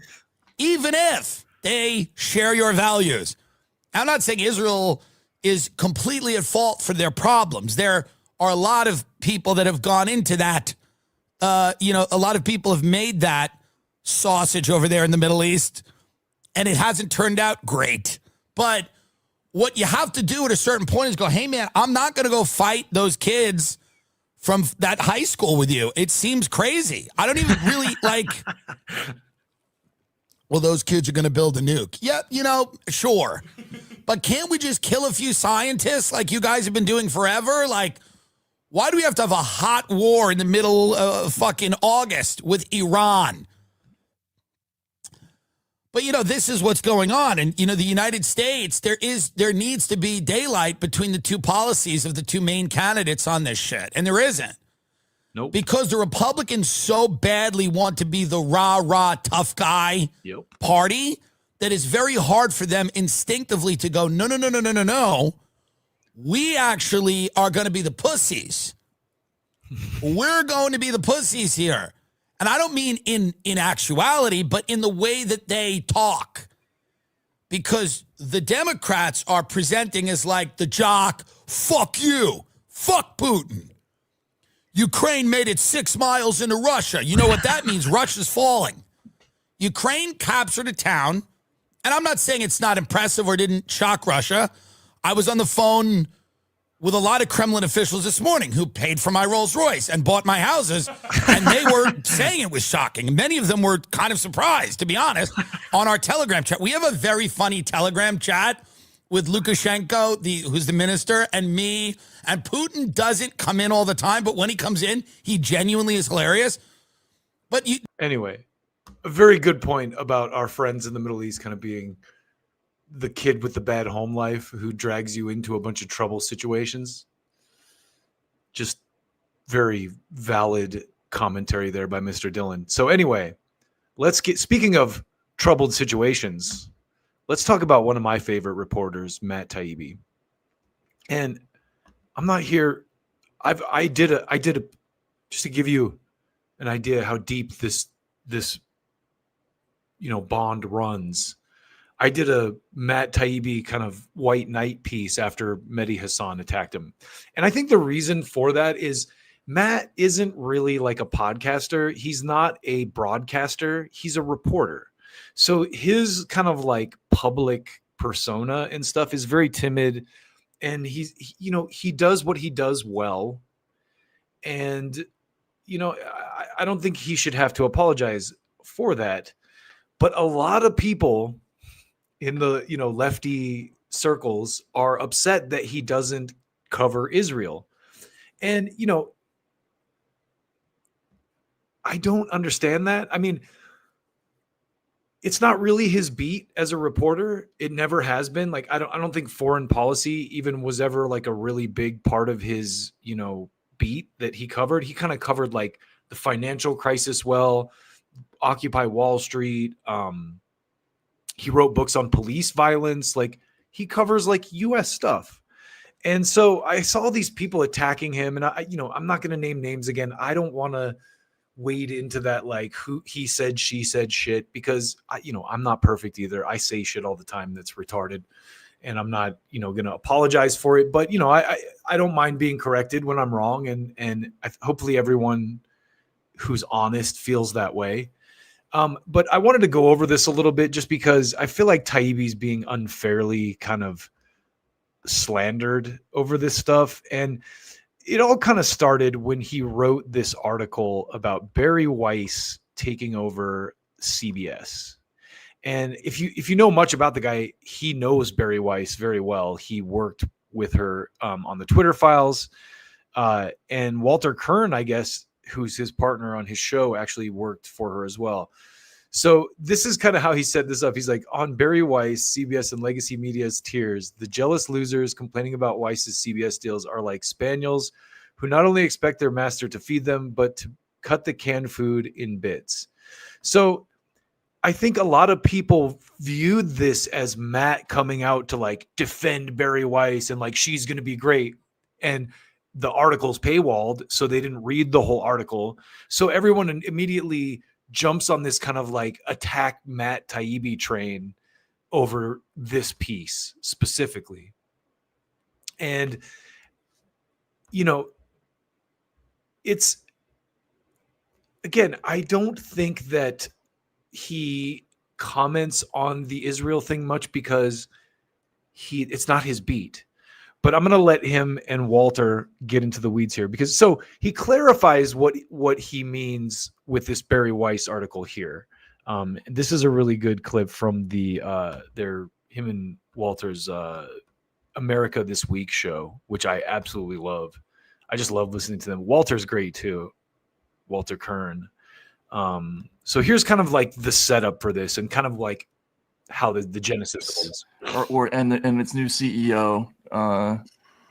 even if they share your values. I'm not saying Israel is completely at fault for their problems. There are a lot of people that have gone into that. A lot of people have made that sausage over there in the Middle East, and it hasn't turned out great. But what you have to do at a certain point is go, hey, man, I'm not going to go fight those kids from that high school with you. It seems crazy. I don't even really well, those kids are going to build a nuke. Yeah, sure. But can't we just kill a few scientists like you guys have been doing forever? Like, why do we have to have a hot war in the middle of fucking August with Iran? But, this is what's going on. And, the United States, there needs to be daylight between the two policies of the two main candidates on this shit. And there isn't. Nope. Because the Republicans so badly want to be the rah-rah tough guy party that it's very hard for them instinctively to go, no. We actually are going to be the pussies. We're going to be the pussies here. And I don't mean in actuality, but in the way that they talk. Because the Democrats are presenting as like the jock, fuck you, fuck Putin. Ukraine made it 6 miles into Russia. You know what that means? Russia's falling. Ukraine captured a town, and I'm not saying it's not impressive or didn't shock Russia. I was on the phone with a lot of Kremlin officials this morning who paid for my Rolls Royce and bought my houses, and they were saying it was shocking. Many of them were kind of surprised, to be honest, on our Telegram chat. We have a very funny Telegram chat with Lukashenko, who's the minister, and me. And Putin doesn't come in all the time, but when he comes in, he genuinely is hilarious. But anyway, a very good point about our friends in the Middle East kind of being the kid with the bad home life who drags you into a bunch of trouble situations. Just very valid commentary there by Mr. Dillon. So anyway, speaking of troubled situations, let's talk about one of my favorite reporters, Matt Taibbi. And I'm not here. I did a just to give you an idea how deep this bond runs. I did a Matt Taibbi kind of white knight piece after Mehdi Hassan attacked him. And I think the reason for that is Matt isn't really like a podcaster. He's not a broadcaster. He's a reporter. So his kind of like public persona and stuff is very timid. And he does what he does well. And, I don't think he should have to apologize for that. But a lot of people in the lefty circles are upset that he doesn't cover Israel. And I don't understand that. I mean, it's not really his beat as a reporter. It never has been. Like I don't think foreign policy even was ever like a really big part of his beat that he covered. He kind of covered like the financial crisis well, Occupy Wall Street, he wrote books on police violence. Like he covers like US stuff. And so I saw these people attacking him, and I'm not going to name names again. I don't want to wade into that, like who he said, she said shit, because I'm not perfect either. I say shit all the time that's retarded, and I'm not, going to apologize for it. But, I don't mind being corrected when I'm wrong. And hopefully everyone who's honest feels that way. But I wanted to go over this a little bit just because I feel like Taibbi's being unfairly kind of slandered over this stuff. And it all kind of started when he wrote this article about Barry Weiss taking over CBS. And if you know much about the guy, he knows Barry Weiss very well. He worked with her on the Twitter files. And Walter Kern, I guess, who's his partner on his show, actually worked for her as well. So this is kind of how he set this up. He's like, on Barry Weiss, CBS and legacy media's tears, the jealous losers complaining about Weiss's CBS deals are like spaniels who not only expect their master to feed them, but to cut the canned food in bits. So I think a lot of people viewed this as Matt coming out to like defend Barry Weiss and like she's going to be great. And the article's paywalled, so they didn't read the whole article. So everyone immediately jumps on this kind of like attack Matt Taibbi train over this piece specifically. And, it's, again, I don't think that he comments on the Israel thing much because it's not his beat. But I'm going to let him and Walter get into the weeds here because so he clarifies what he means with this Barry Weiss article here. This is a really good clip from the him and Walter's America This Week show, which I absolutely love. I just love listening to them. Walter's great too, Walter Kern. So here's kind of like the setup for this and kind of like how the genesis is. And its new CEO,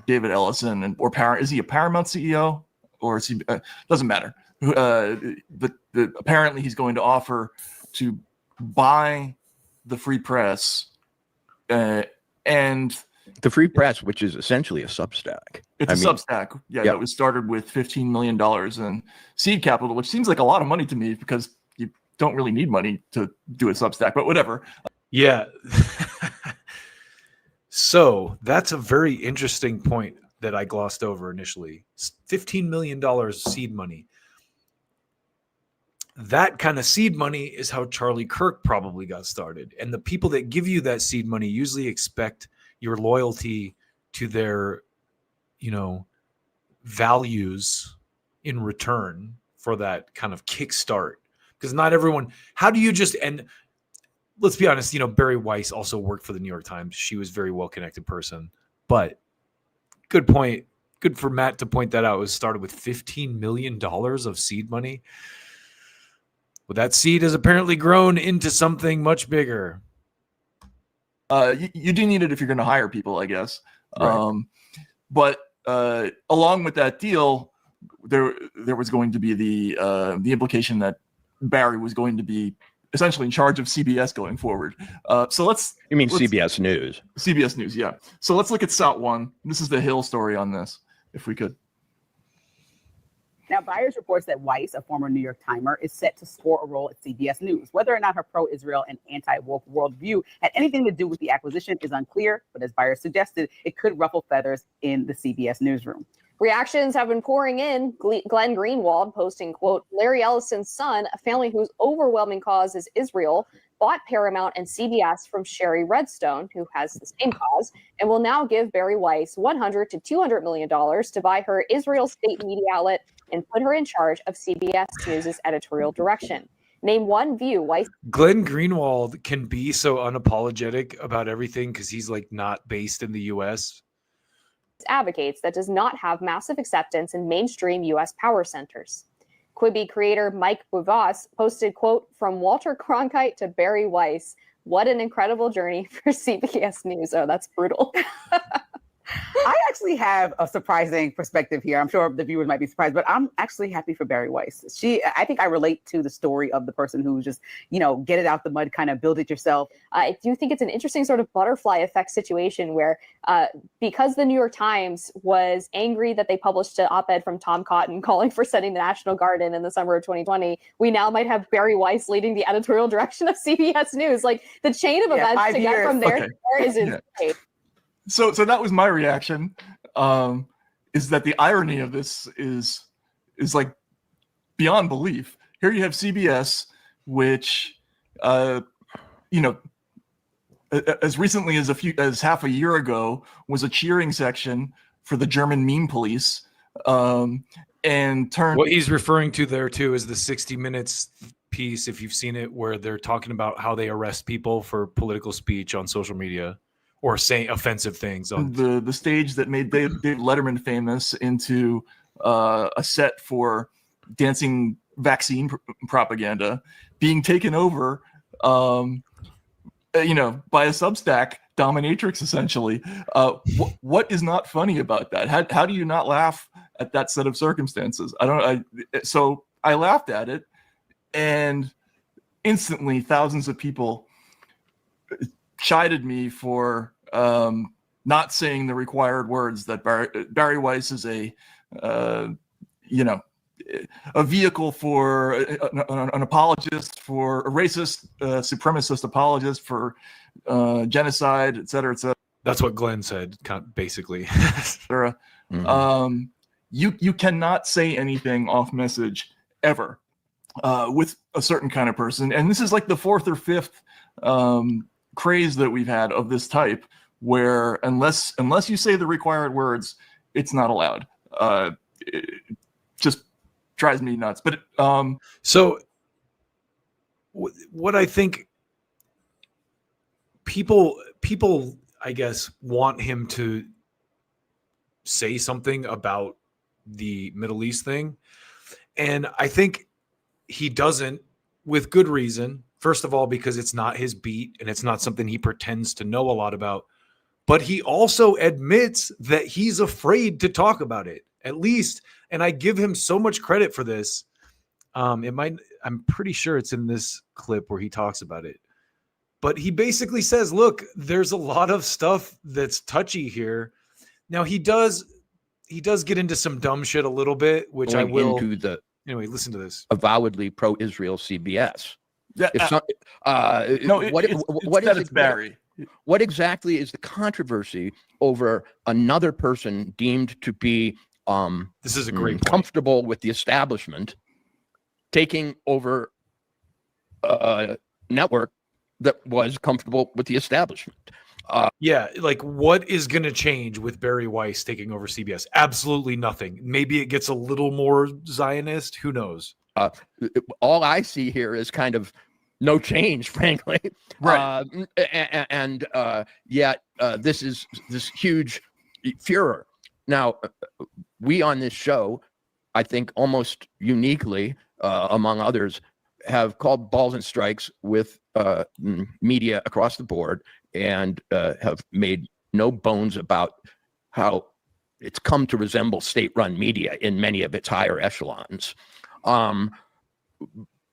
David Ellison, is he a Paramount CEO or is he? Doesn't matter. Apparently he's going to offer to buy the Free Press, and the Free Press, which is essentially a Substack. It's a Substack, that was started with $15 million in seed capital, which seems like a lot of money to me because you don't really need money to do a Substack, but whatever. Yeah. So that's a very interesting point that I glossed over initially. $15 million seed money. That kind of seed money is how Charlie Kirk probably got started. And the people that give you that seed money usually expect your loyalty to their, values in return for that kind of kickstart. Because not everyone, how do you just end? Let's be honest, Barry Weiss also worked for the New York Times. She was a very well-connected person. But good point. Good for Matt to point that out. It was started with $15 million of seed money. Well, that seed has apparently grown into something much bigger. You do need it if you're going to hire people, I guess. Right. But along with that deal, there was going to be the implication that Barry was going to be essentially in charge of CBS going forward. So let's... You mean CBS News? CBS News, yeah. So let's look at SOUT 1. This is the Hill story on this, if we could. Now, Byers reports that Weiss, a former New York Timer, is set to score a role at CBS News. Whether or not her pro-Israel and anti-woke worldview had anything to do with the acquisition is unclear, but as Byers suggested, it could ruffle feathers in the CBS newsroom. Reactions have been pouring in. Glenn Greenwald posting, quote, Larry Ellison's son, a family whose overwhelming cause is Israel, bought Paramount and CBS from Sherry Redstone, who has the same cause, and will now give Bari Weiss $100 to $200 million to buy her Israel state media outlet and put her in charge of CBS News' editorial direction. Name one view Weiss. Glenn Greenwald can be so unapologetic about everything because he's like not based in the U.S. advocates that does not have massive acceptance in mainstream U.S. power centers. Quibi creator Mike Buvas posted, quote, from Walter Cronkite to Bari Weiss, what an incredible journey for CBS News. Oh, that's brutal. I actually have a surprising perspective here. I'm sure the viewers might be surprised, but I'm actually happy for Bari Weiss. I think I relate to the story of the person who just, get it out the mud, kind of build it yourself. I do think it's an interesting sort of butterfly effect situation where because the New York Times was angry that they published an op-ed from Tom Cotton calling for sending the National Guard in the summer of 2020, we now might have Bari Weiss leading the editorial direction of CBS News. Like the chain of events to get from there to there is insane. So that was my reaction. Is that the irony of this is like beyond belief. Here you have CBS, which as recently as half a year ago was a cheering section for the German meme police, and turned. What he's referring to there too is the 60 Minutes piece, if you've seen it, where they're talking about how they arrest people for political speech on social media. Or saying offensive things on the stage that made David Letterman famous into a set for dancing vaccine propaganda being taken over, by a Substack dominatrix essentially. What is not funny about that? How do you not laugh at that set of circumstances? So I laughed at it, and instantly thousands of people chided me for not saying the required words that Bari Weiss is a vehicle for an apologist, for a racist, supremacist apologist for genocide, et cetera, et cetera. That's what Glenn said, basically. You cannot say anything off message ever with a certain kind of person, and this is like the fourth or fifth craze that we've had of this type, where unless you say the required words, it's not allowed. It just drives me nuts. But so what I think people, I guess, want him to say something about the Middle East thing, and I think he doesn't, with good reason. First of all, because it's not his beat and it's not something he pretends to know a lot about. But he also admits that he's afraid to talk about it, at least. And I give him so much credit for this. I'm pretty sure it's in this clip where he talks about it. But he basically says, look, there's a lot of stuff that's touchy here. Now, he does get into some dumb shit a little bit, which I will. Anyway, listen to this. Avowedly pro-Israel CBS. It's not. It's Barry. What exactly is the controversy over another person deemed to be this is a great point. Comfortable with the establishment taking over a network that was comfortable with the establishment? Like what is going to change with Bari Weiss taking over CBS? Absolutely nothing. Maybe it gets a little more Zionist. Who knows? All I see here is kind of no change, frankly. Right. Yet this is this huge furor. Now, we on this show, I think almost uniquely, among others, have called balls and strikes with media across the board and have made no bones about how it's come to resemble state-run media in many of its higher echelons.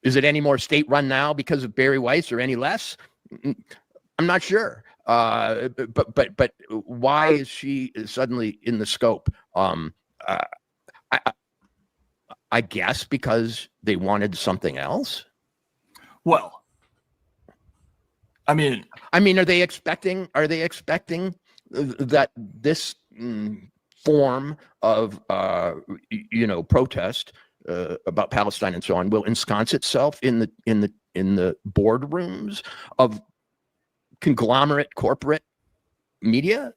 Is it any more state-run now because of Bari Weiss, or any less? I'm not sure. But why is she suddenly in the scope? I guess because they wanted something else. Well, I mean, are they expecting that this form of protest about Palestine and so on will ensconce itself in the boardrooms of conglomerate corporate media?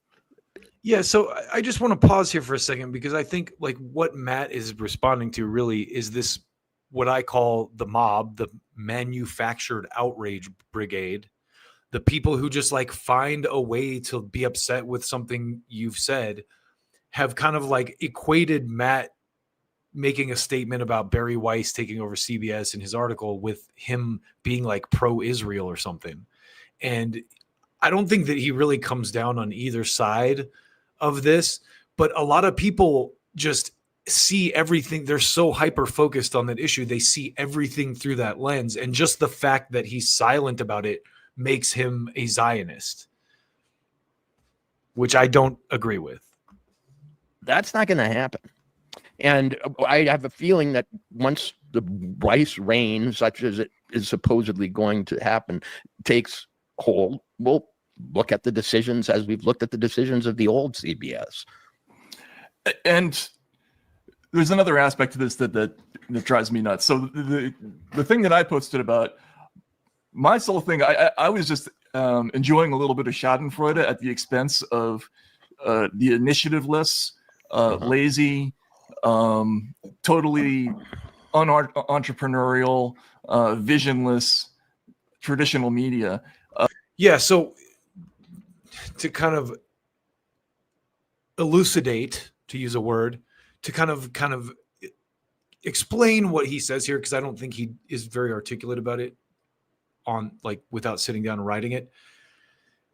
Yeah, so I just want to pause here for a second, because I think like what Matt is responding to really is this, what I call the mob, the manufactured outrage brigade, the people who just like find a way to be upset with something you've said, have kind of like equated Matt making a statement about Barry Weiss taking over CBS in his article with him being like pro-Israel or something. And I don't think that he really comes down on either side of this, but a lot of people just see everything. They're so hyper focused on that issue. They see everything through that lens. And just the fact that he's silent about it makes him a Zionist, which I don't agree with. That's not going to happen. And I have a feeling that once the Weiss reign, such as it is supposedly going to happen, takes hold, we'll look at the decisions as we've looked at the decisions of the old CBS. And there's another aspect to this that drives me nuts. So the thing that I posted about my sole thing, I was just enjoying a little bit of Schadenfreude at the expense of the initiativeless, lazy, totally unentrepreneurial, visionless traditional media. Yeah, so to kind of elucidate, to use a word, to kind of explain what he says here, because I don't think he is very articulate about it on like without sitting down and writing it.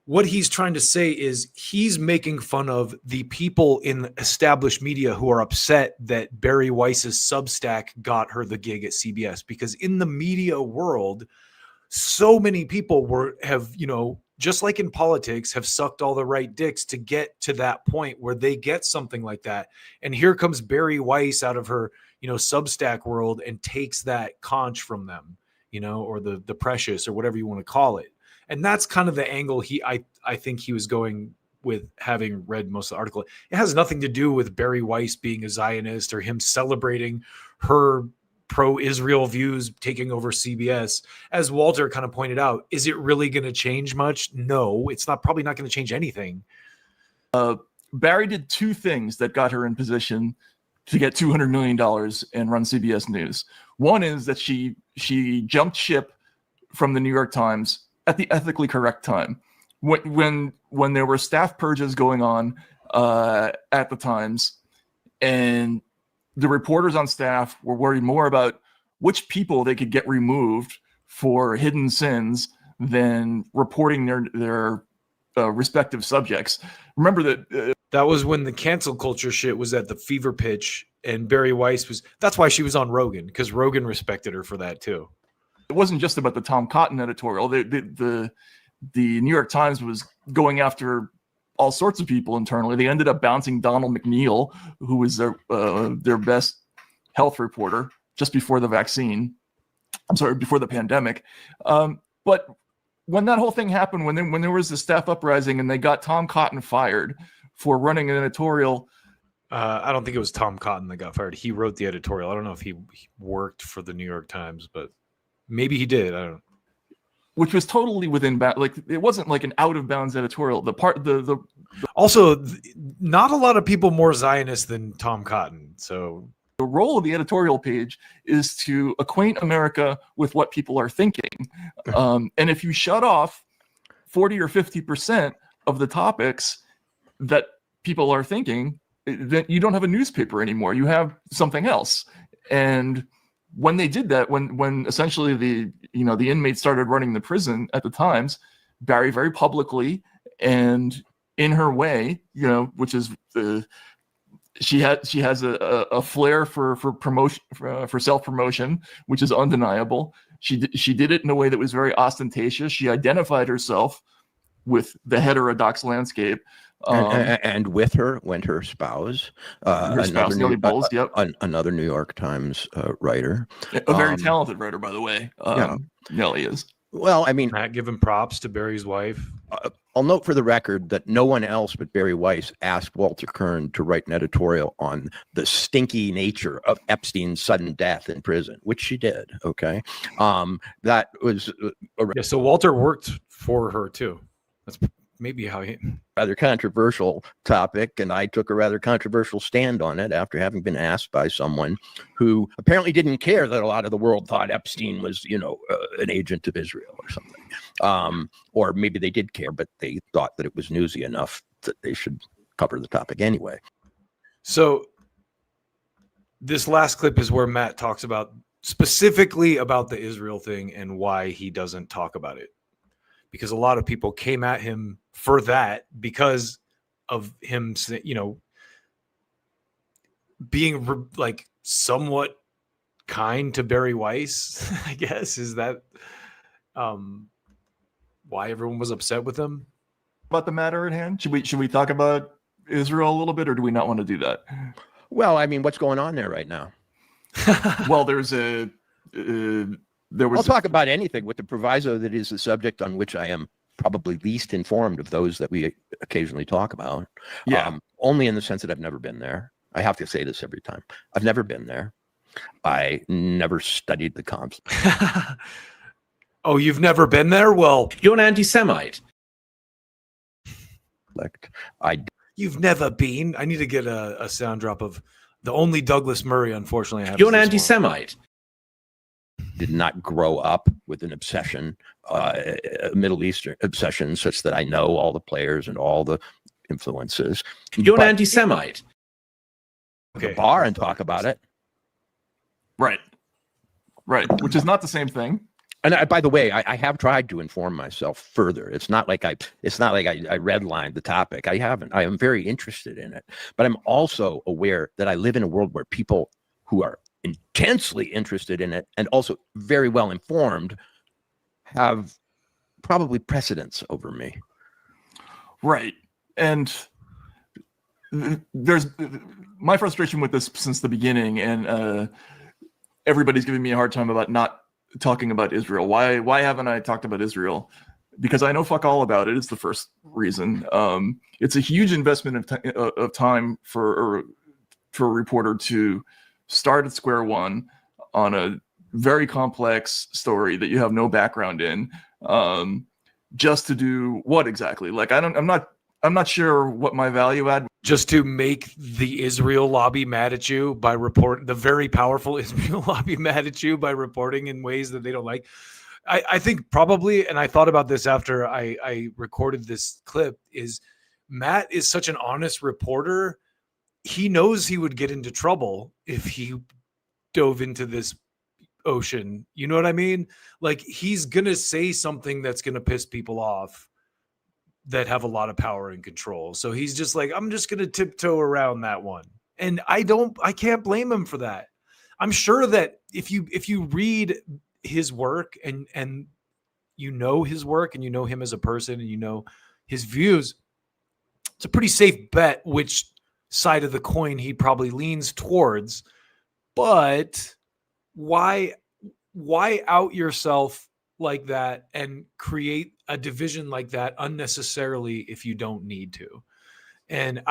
What he's trying to say is he's making fun of the people in established media who are upset that Barry Weiss's Substack got her the gig at CBS, because in the media world, so many people have, just like in politics, have sucked all the right dicks to get to that point where they get something like that. And here comes Barry Weiss out of her, Substack world and takes that conch from them, or the precious or whatever you want to call it. And that's kind of the angle I think he was going with, having read most of the article. It has nothing to do with Barry Weiss being a Zionist or him celebrating her pro-Israel views taking over CBS. As Walter kind of pointed out, is it really going to change much? No, it's probably not going to change anything. Barry did two things that got her in position to get $200 million and run CBS News. One is that she jumped ship from the New York Times at the ethically correct time. When there were staff purges going on at the Times, and the reporters on staff were worried more about which people they could get removed for hidden sins than reporting their respective subjects. Remember that that was when the cancel culture shit was at the fever pitch, and Barry Weiss that's why she was on Rogan, because Rogan respected her for that too. It wasn't just about the Tom Cotton editorial. The New York Times was going after all sorts of people internally. They ended up bouncing Donald McNeil, who was their best health reporter just before the vaccine. Before the pandemic. But when that whole thing happened, when there was the staff uprising and they got Tom Cotton fired for running an editorial. I don't think it was Tom Cotton that got fired. He wrote the editorial. I don't know if he worked for the New York Times, but maybe he did. I don't know. Which was totally within bounds. Like, it wasn't like an out of bounds editorial. Also, not a lot of people more Zionist than Tom Cotton. So the role of the editorial page is to acquaint America with what people are thinking. And if you shut off 40 or 50% of the topics that people are thinking, then you don't have a newspaper anymore. You have something else. And when they did that, when essentially the inmates started running the prison at the Times, Barry very publicly and in her way, which is she has a flair for promotion, for self-promotion, which is undeniable. She did it in a way that was very ostentatious. She identified herself with the heterodox landscape. And with her went her spouse, another New York Times writer, a very talented writer, by the way. Nellie is. Well, I mean, Matt giving props to Barry's wife. I'll note for the record that no one else but Barry Weiss asked Walter Kern to write an editorial on the stinky nature of Epstein's sudden death in prison, which she did. Okay, that was so Walter worked for her too. That's maybe how he. Rather controversial topic, and I took a rather controversial stand on it after having been asked by someone who apparently didn't care that a lot of the world thought Epstein was, an agent of Israel or something. Or maybe they did care, but they thought that it was newsy enough that they should cover the topic anyway. So this last clip is where Matt talks about specifically about the Israel thing and why he doesn't talk about it. Because a lot of people came at him for that because of him, being like somewhat kind to Barry Weiss, I guess. Is that why everyone was upset with him? About the matter at hand? Should we talk about Israel a little bit, or do we not want to do that? Well, I mean, what's going on there right now? Well, I'll talk about anything with the proviso that is the subject on which I am probably least informed of those that we occasionally talk about. Only in the sense that I've never been there. I have to say this every time. I've never been there. I never studied the conflict. Oh, you've never been there? Well, you're an anti-Semite. You've never been. I need to get a sound drop of the only Douglas Murray, unfortunately, I have. You're an anti-Semite. Did not grow up with an obsession, a Middle Eastern obsession, such that I know all the players and all the influences. You're an anti-Semite. Okay. The bar and talk about it. Right. Which is not the same thing. And by the way, I have tried to inform myself further. It's not like I redlined the topic. I haven't. I am very interested in it, but I'm also aware that I live in a world where people who are intensely interested in it and also very well informed have probably precedence over me. Right. And there's my frustration with this since the beginning, and everybody's giving me a hard time about not talking about Israel. Why haven't I talked about Israel? Because I know fuck all about it. It's the first reason. It's a huge investment of time for a reporter to start at square one on a very complex story that you have no background in, just to do what exactly? Like, I'm not sure what my value add. Just to make the Israel lobby mad at you by the very powerful Israel lobby mad at you by reporting in ways that they don't like. I think probably, and I thought about this after I recorded this clip, is Matt is such an honest reporter. He knows he would get into trouble if he dove into this ocean. You know what I mean? Like, he's going to say something that's going to piss people off that have a lot of power and control. So he's just like, I'm just going to tiptoe around that one. And I can't blame him for that. I'm sure that if you read his work and you know his work and you know him as a person and you know his views, it's a pretty safe bet which side of the coin he probably leans towards. But why out yourself like that and create a division like that unnecessarily if you don't need to? And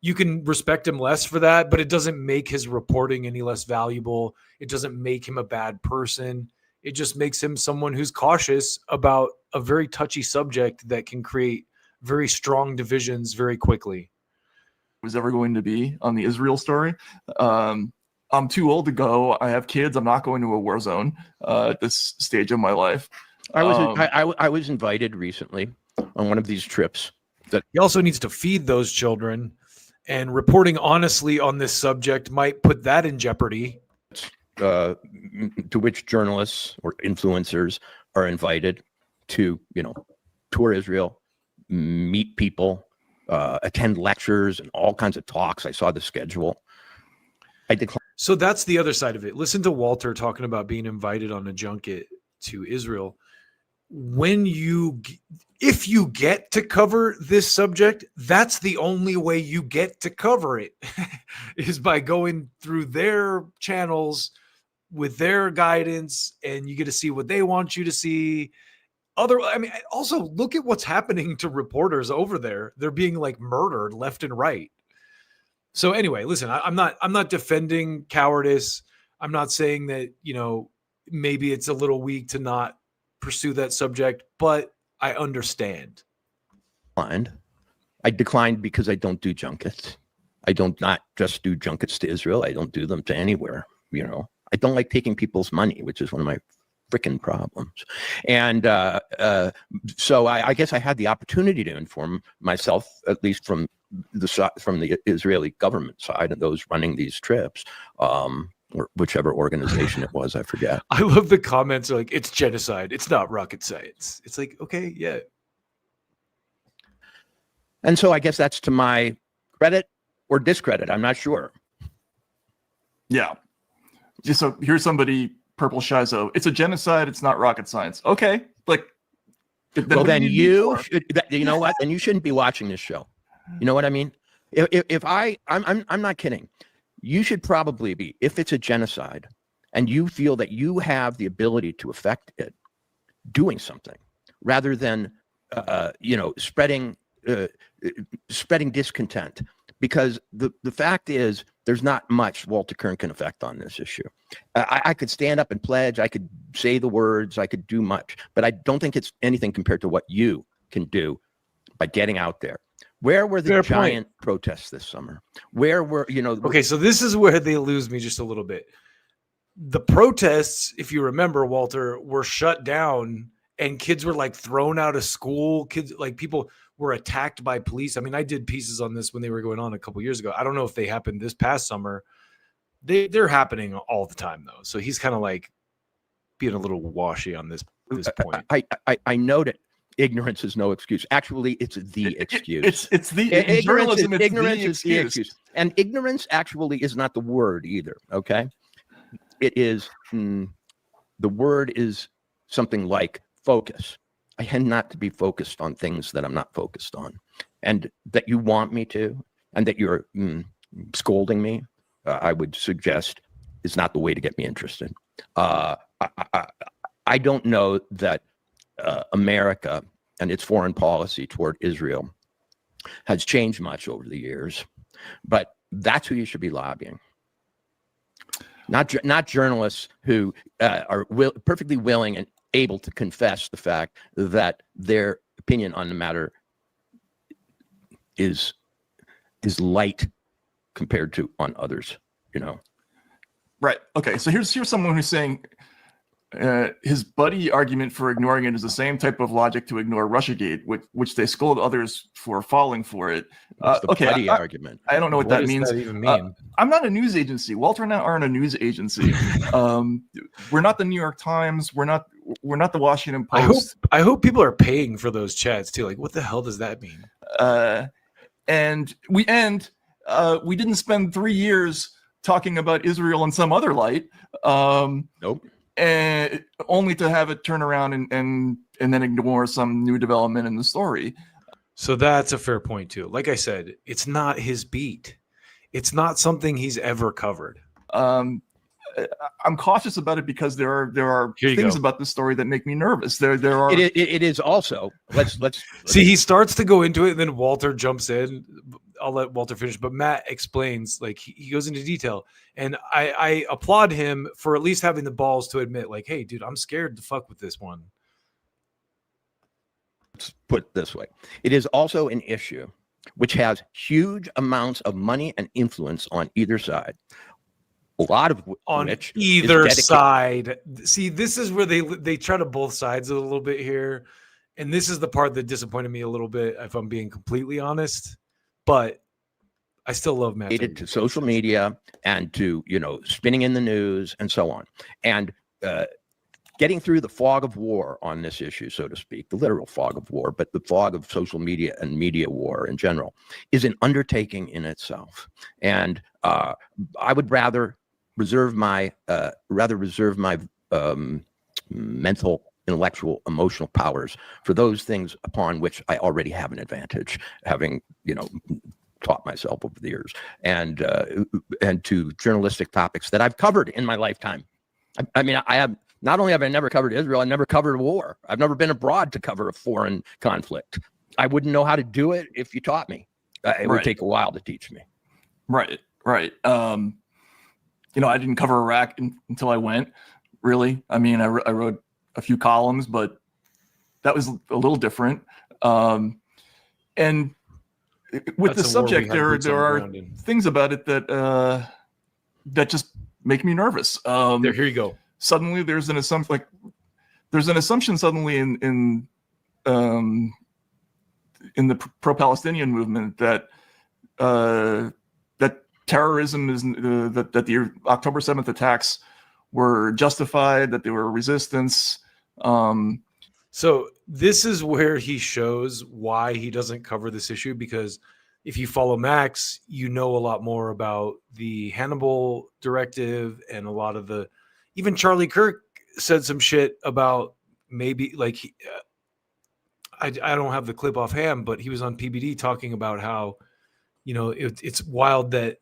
you can respect him less for that, but it doesn't make his reporting any less valuable. It doesn't make him a bad person. It just makes him someone who's cautious about a very touchy subject that can create very strong divisions very quickly. Was ever going to be on the Israel story. I'm too old to go. I have kids. I'm not going to a war zone at this stage of my life. I was invited recently on one of these trips. That he also needs to feed those children, and reporting honestly on this subject might put that in jeopardy. To which journalists or influencers are invited to, tour Israel, meet people, attend lectures and all kinds of talks. I saw the schedule. I declined. So that's the other side of it. Listen to Walter talking about being invited on a junket to Israel. if you get to cover this subject, that's the only way you get to cover it is by going through their channels with their guidance, and you get to see what they want you to see. Also look at what's happening to reporters over there. They're being like murdered left and right. So anyway, listen, I'm not defending cowardice. I'm not saying that, maybe it's a little weak to not pursue that subject, but I understand. I declined because I don't do junkets. I don't not just do junkets to Israel. I don't do them to anywhere. I don't like taking people's money, which is one of my freaking problems. And so I guess I had the opportunity to inform myself, at least from the Israeli government side and those running these trips, or whichever organization it was, I forget. I love the comments are like, it's genocide. It's not rocket science. It's like, okay, yeah. And so I guess that's to my credit or discredit. I'm not sure. Yeah. Just so here's somebody, Purple Shizo. It's a genocide. It's not rocket science. Okay. Like, well, then you should, you know what? Then you shouldn't be watching this show. You know what I mean? If I'm not kidding. You should probably be, if it's a genocide and you feel that you have the ability to affect it, doing something rather than, spreading discontent. Because the fact is, there's not much Walter Kern can affect on this issue. I could stand up and pledge. I could say the words. I could do much. But I don't think it's anything compared to what you can do by getting out there. Where were the giant protests this summer? Where were, Okay, so this is where they lose me just a little bit. The protests, if you remember, Walter, were shut down and kids were like thrown out of school. Kids, like people were attacked by police. I mean, I did pieces on this when they were going on a couple years ago. I don't know if they happened this past summer. They're happening all the time though. So he's kind of like being a little washy on this point. I note it. Ignorance is no excuse. Actually, it's the excuse. It's the ignorance. Ignorance Is the excuse. And ignorance actually is not the word either. Okay, it is. The word is something like focus. I tend not to be focused on things that I'm not focused on, and that you want me to, and that you're scolding me. I would suggest is not the way to get me interested. I don't know that. America and its foreign policy toward Israel has changed much over the years, but that's who you should be lobbying. Not journalists who are perfectly willing and able to confess the fact that their opinion on the matter is light compared to on others. Right. Okay. So here's someone who's saying. His buddy argument for ignoring it is the same type of logic to ignore Russiagate, which they scold others for falling for it. Buddy argument. I don't know what that means. That even mean? I'm not a news agency. Walter and I aren't a news agency. We're not the New York Times. We're not the Washington Post. I hope people are paying for those chats too. Like, what the hell does that mean? And we didn't spend 3 years talking about Israel in some other light. Nope. And only to have it turn around and then ignore some new development in the story. So that's a fair point too. Like I said, it's not his beat. It's not something he's ever covered. I'm cautious about it because there are things about the story that make me nervous. There are. It is also. Let's see. He starts to go into it, and then Walter jumps in. I'll let Walter finish, but Matt explains. Like he goes into detail, and I applaud him for at least having the balls to admit, like, "Hey, dude, I'm scared to fuck with this one." Let's put it this way: it is also an issue which has huge amounts of money and influence on either side. A lot of on either side. See, this is where they try to both sides a little bit here, and this is the part that disappointed me a little bit, if I'm being completely honest. But I still love Matt. Related to social media and to spinning in the news and so on, and getting through the fog of war on this issue, so to speak, the literal fog of war, but the fog of social media and media war in general is an undertaking in itself. And I would rather reserve my mental intellectual, emotional powers for those things upon which I already have an advantage, having, taught myself over the years, and to journalistic topics that I've covered in my lifetime. I mean, I have not only have I never covered Israel, I never covered war. I've never been abroad to cover a foreign conflict. I wouldn't know how to do it if you taught me. It would take a while to teach me. Right. I didn't cover Iraq until I went. Really, I mean, I wrote a few columns, but that was a little different. And with the subject, there are things about it that just make me nervous. Here you go. Suddenly, there's an assumption. Suddenly in the pro-Palestinian movement that terrorism is that the October 7th attacks were justified, that they were resistance. So this is where he shows why he doesn't cover this issue, because if you follow Max, you know a lot more about the Hannibal directive and a lot of the, even Charlie Kirk said some shit about maybe like, I don't have the clip offhand, but he was on PBD talking about how, it's wild that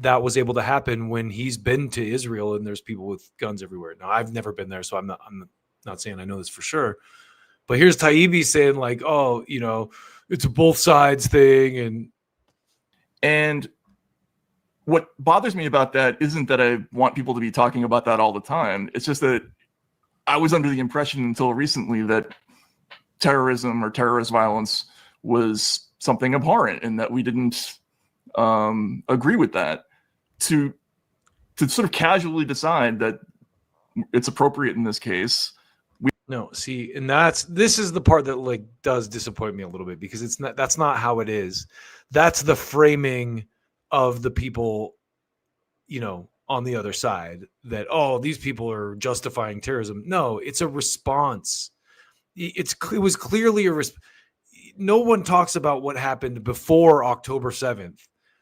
was able to happen when he's been to Israel and there's people with guns everywhere. Now, I've never been there, so I'm not saying I know this for sure. But here's Taibbi saying like, oh, it's a both sides thing. And what bothers me about that isn't that I want people to be talking about that all the time. It's just that I was under the impression until recently that terrorism or terrorist violence was something abhorrent and that we didn't agree with that. To sort of casually decide that it's appropriate in this case. And this is the part that like does disappoint me a little bit, because that's not how it is. That's the framing of the people, on the other side, that, oh, these people are justifying terrorism. No, it's a response. It was clearly a response. No one talks about what happened before October 7th.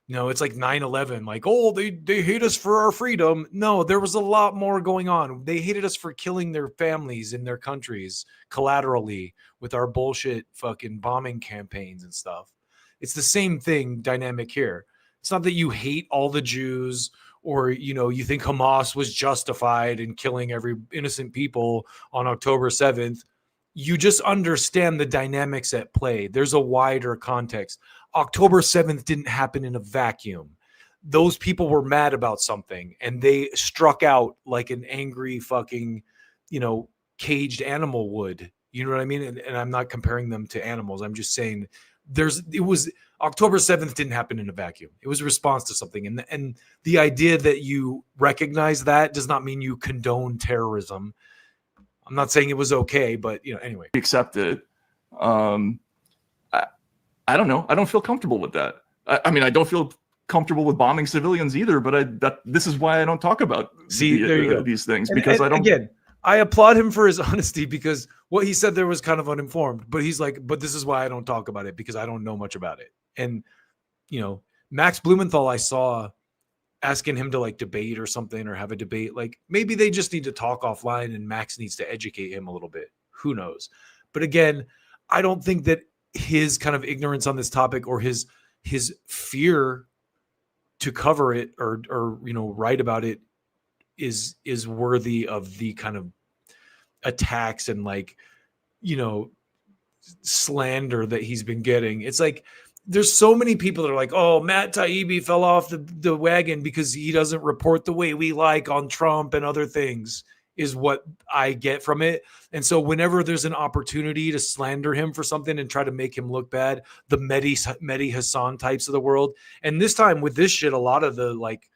It's like 9/11, like, oh, they hate us for our freedom. No, there was a lot more going on. They hated us for killing their families in their countries collaterally with our bullshit fucking bombing campaigns and stuff. It's the same thing dynamic here. It's not that you hate all the Jews or, you think Hamas was justified in killing every innocent people on October 7th. You just understand the dynamics at play. There's a wider context. October 7th didn't happen in a vacuum. Those people were mad about something and they struck out like an angry fucking, caged animal would. You know what I mean? And I'm not comparing them to animals. I'm just saying October 7th didn't happen in a vacuum. It was a response to something. And the idea that you recognize that does not mean you condone terrorism. I'm not saying it was okay, but anyway. Accept it. I don't know. I don't feel comfortable with that. I mean, I don't feel comfortable with bombing civilians either, but this is why I don't talk about there you go. These things, because I don't. Again, I applaud him for his honesty, because what he said there was kind of uninformed, but he's like, but this is why I don't talk about it, because I don't know much about it. And, Max Blumenthal, I saw asking him to like debate or something, or have a debate. Like maybe they just need to talk offline and Max needs to educate him a little bit. Who knows? But again, I don't think that his kind of ignorance on this topic or his fear to cover it or write about it is worthy of the kind of attacks and like, slander that he's been getting. It's like, there's so many people that are like, oh, Matt Taibbi fell off the wagon because he doesn't report the way we like on Trump and other things, is what I get from it. And so whenever there's an opportunity to slander him for something and try to make him look bad, the Mehdi Hassan types of the world. And this time with this shit, a lot of the like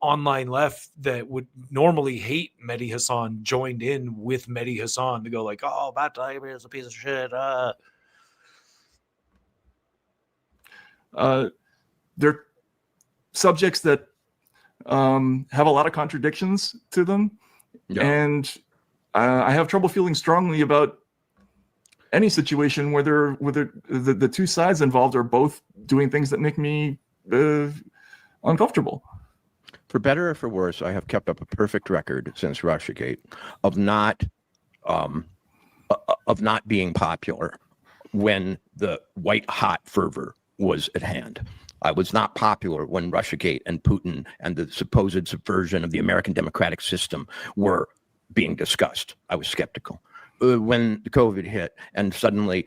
online left that would normally hate Mehdi Hassan joined in with Mehdi Hassan to go like, oh, Matt Taibbi is a piece of shit. They're subjects that have a lot of contradictions to them. Yeah. And I have trouble feeling strongly about any situation where the two sides involved are both doing things that make me uncomfortable. For better or for worse, I have kept up a perfect record since Russiagate of not of not being popular when the white hot fervor was at hand. I was not popular when Russiagate and Putin and the supposed subversion of the American democratic system were being discussed. I was skeptical. When the COVID hit, and suddenly,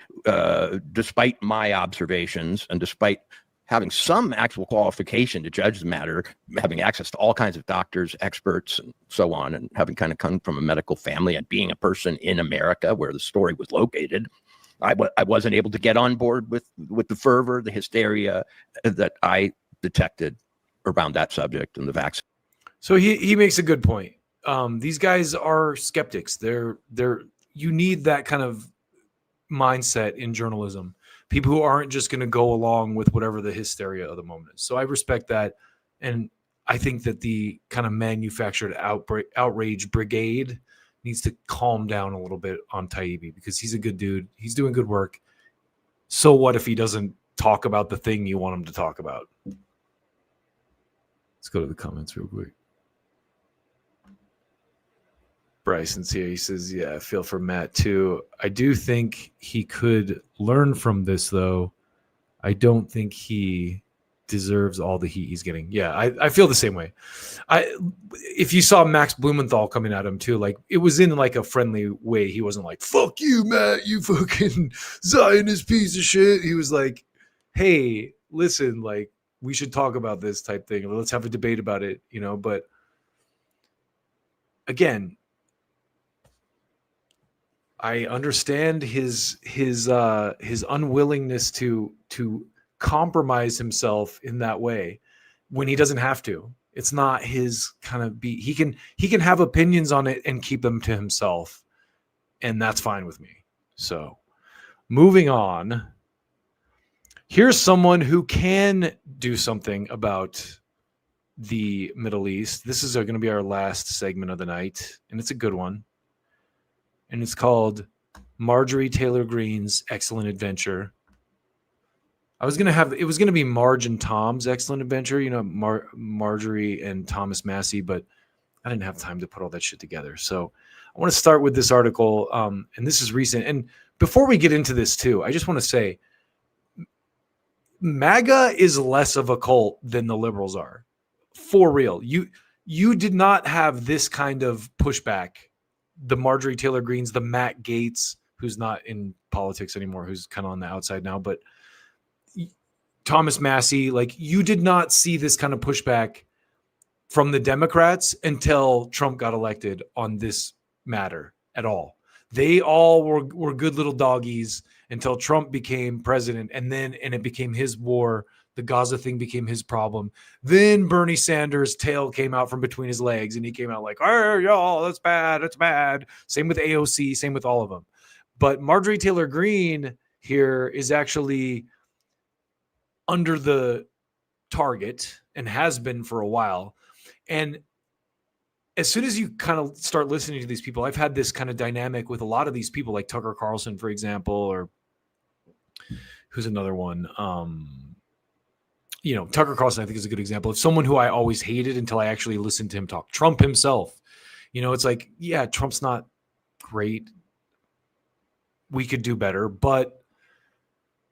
despite my observations and despite having some actual qualification to judge the matter, having access to all kinds of doctors, experts, and so on, and having kind of come from a medical family and being a person in America where the story was located, I wasn't able to get on board with the fervor, the hysteria that I detected around that subject and the vaccine. So he makes a good point. These guys are skeptics. You need that kind of mindset in journalism. People who aren't just going to go along with whatever the hysteria of the moment is. So I respect that. And I think that the kind of manufactured outrage brigade needs to calm down a little bit on Taibbi, because he's a good dude. He's doing good work. So what if he doesn't talk about the thing you want him to talk about? Let's go to the comments real quick. Bryson's here. He says, yeah, I feel for Matt too. I do think he could learn from this, though. I don't think he deserves all the heat he's getting. Yeah, I feel the same way. If you saw Max Blumenthal coming at him too, like it was in like a friendly way. He wasn't like, fuck you, Matt, you fucking Zionist piece of shit. He was like, hey, listen, like we should talk about this type thing. Let's have a debate about it, you know, but again, I understand his unwillingness to compromise himself in that way when he doesn't have to. It's not his kind of beat. He can have opinions on it and keep them to himself, and that's fine with me. So, moving on. Here's someone who can do something about the Middle East. This is going to be our last segment of the night, and it's a good one. And it's called Marjorie Taylor Greene's Excellent Adventure. It was going to be Marge and Tom's Excellent Adventure, you know, Marjorie and Thomas Massey, but I didn't have time to put all that shit together. So I want to start with this article, and this is recent. And before we get into this too, I just want to say MAGA is less of a cult than the liberals are. For real. You did not have this kind of pushback. The Marjorie Taylor Greenes, the Matt Gaetz, who's not in politics anymore, who's kind of on the outside now, but Thomas Massey, like you did not see this kind of pushback from the Democrats until Trump got elected on this matter at all. They all were good little doggies until Trump became president, and it became his war. The Gaza thing became his problem. Then Bernie Sanders' tail came out from between his legs, and he came out like, "Oh, y'all, that's bad. That's bad." Same with AOC. Same with all of them. But Marjorie Taylor Greene here is actually under the target and has been for a while. And as soon as you kind of start listening to these people, I've had this kind of dynamic with a lot of these people, like Tucker Carlson, for example, or who's another one? You know, Tucker Carlson, I think, is a good example of someone who I always hated until I actually listened to him talk. Trump himself, you know, it's like, yeah, Trump's not great. We could do better, but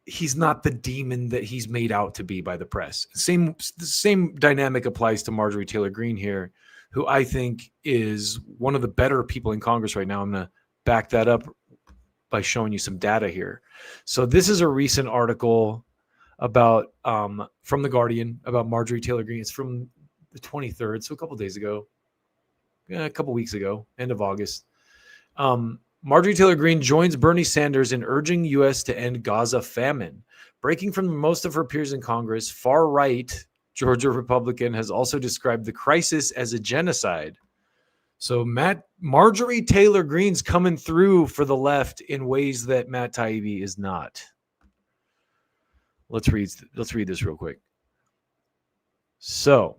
he's not the demon that he's made out to be by the press. The same dynamic applies to Marjorie Taylor Greene here, who I think is one of the better people in Congress right now. I'm going to back that up by showing you some data here. So this is a recent article about from The Guardian about Marjorie Taylor Greene. It's from the 23rd, so a couple days ago, a couple weeks ago, end of August. Marjorie Taylor Greene joins Bernie Sanders in urging U.S. to end Gaza famine. Breaking from most of her peers in Congress, far-right Georgia Republican has also described the crisis as a genocide. So Marjorie Taylor Greene's coming through for the left in ways that Matt Taibbi is not. Let's read this real quick. So,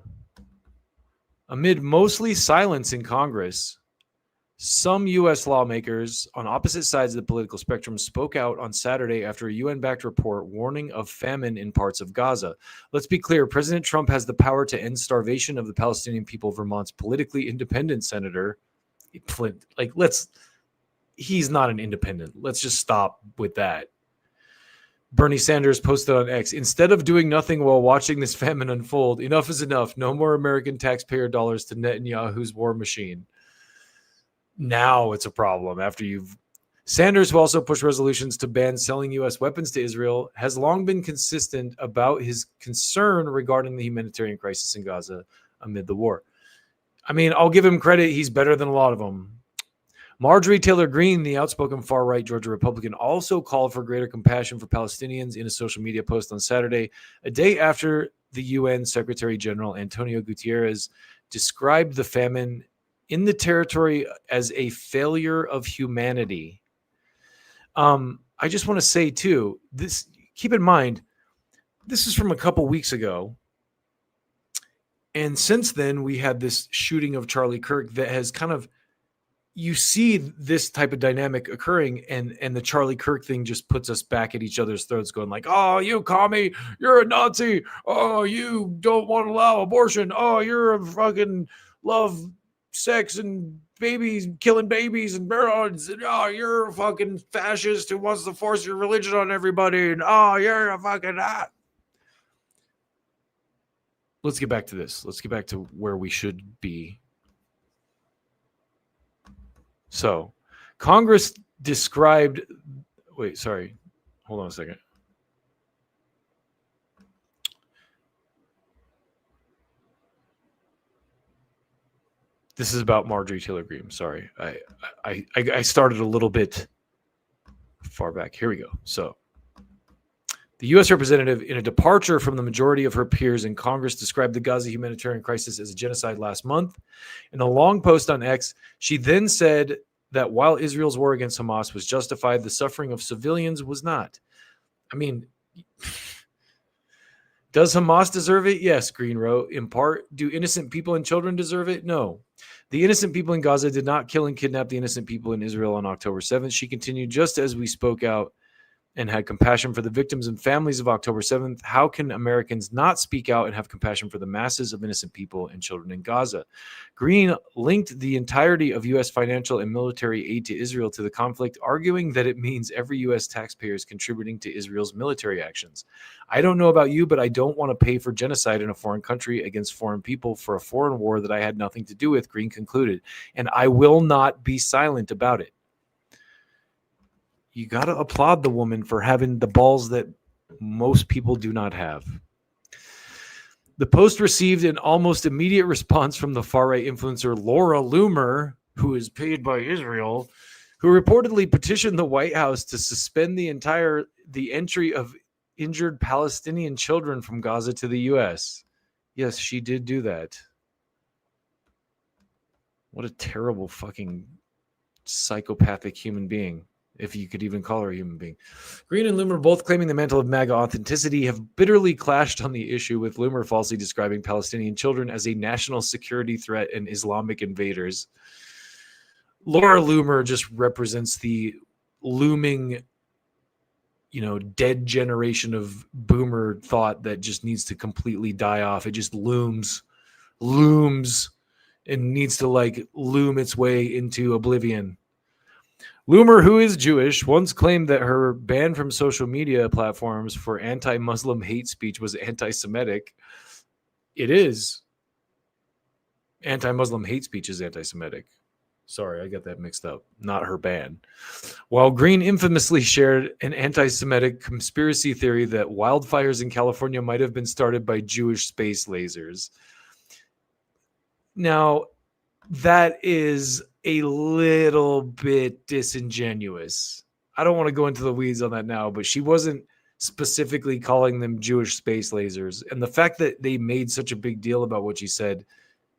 amid mostly silence in Congress, some U.S. lawmakers on opposite sides of the political spectrum spoke out on Saturday after a UN-backed report warning of famine in parts of Gaza. Let's be clear, President Trump has the power to end starvation of the Palestinian people, Vermont's politically independent senator. he's not an independent. Let's just stop with that. Bernie Sanders posted on X, instead of doing nothing while watching this famine unfold, enough is enough. No more American taxpayer dollars to Netanyahu's war machine. Now it's a problem after you've... Sanders, who also pushed resolutions to ban selling U.S. weapons to Israel, has long been consistent about his concern regarding the humanitarian crisis in Gaza amid the war. I mean, I'll give him credit. He's better than a lot of them. Marjorie Taylor Greene, the outspoken far-right Georgia Republican, also called for greater compassion for Palestinians in a social media post on Saturday, a day after the UN Secretary General Antonio Guterres described the famine in the territory as a failure of humanity. I just want to say, too, this, keep in mind, this is from a couple weeks ago. And since then, we had this shooting of Charlie Kirk that has kind of, you see this type of dynamic occurring, and the Charlie Kirk thing just puts us back at each other's throats going like, oh, you commie, you're a Nazi. Oh, you don't want to allow abortion. Oh, you're a fucking love sex and babies, killing babies and birds. And, oh, you're a fucking fascist who wants to force your religion on everybody. And oh, you're a fucking... Let's get back to this. Let's get back to where we should be. So, Congress described... Wait, sorry. Hold on a second. This is about Marjorie Taylor Greene. Sorry. I started a little bit far back. Here we go. So, the U.S. representative, in a departure from the majority of her peers in Congress, described the Gaza humanitarian crisis as a genocide last month. In a long post on X, she then said that while Israel's war against Hamas was justified, the suffering of civilians was not. I mean, does Hamas deserve it? Yes, Green wrote. In part, do innocent people and children deserve it? No. The innocent people in Gaza did not kill and kidnap the innocent people in Israel on October 7th. She continued, just as we spoke out and had compassion for the victims and families of October 7th, how can Americans not speak out and have compassion for the masses of innocent people and children in Gaza? Green linked the entirety of U.S. financial and military aid to Israel to the conflict, arguing that it means every U.S. taxpayer is contributing to Israel's military actions. I don't know about you, but I don't want to pay for genocide in a foreign country against foreign people for a foreign war that I had nothing to do with, Green concluded, and I will not be silent about it. You got to applaud the woman for having the balls that most people do not have. The post received an almost immediate response from the far-right influencer Laura Loomer, who is paid by Israel, who reportedly petitioned the White House to suspend the entry of injured Palestinian children from Gaza to the U.S. Yes, she did do that. What a terrible fucking psychopathic human being, if you could even call her a human being. Green and Loomer, both claiming the mantle of MAGA authenticity, have bitterly clashed on the issue, with Loomer falsely describing Palestinian children as a national security threat and Islamic invaders. Laura Loomer just represents the looming, dead generation of boomer thought that just needs to completely die off. It just looms, and needs to loom its way into oblivion. Loomer, who is Jewish, once claimed that her ban from social media platforms for anti-Muslim hate speech was anti-Semitic. It is. Anti-Muslim hate speech is anti-Semitic. Sorry, I got that mixed up. Not her ban. While Green infamously shared an anti-Semitic conspiracy theory that wildfires in California might have been started by Jewish space lasers. Now, that is a little bit disingenuous. I don't want to go into the weeds on that now, but she wasn't specifically calling them Jewish space lasers. And the fact that they made such a big deal about what she said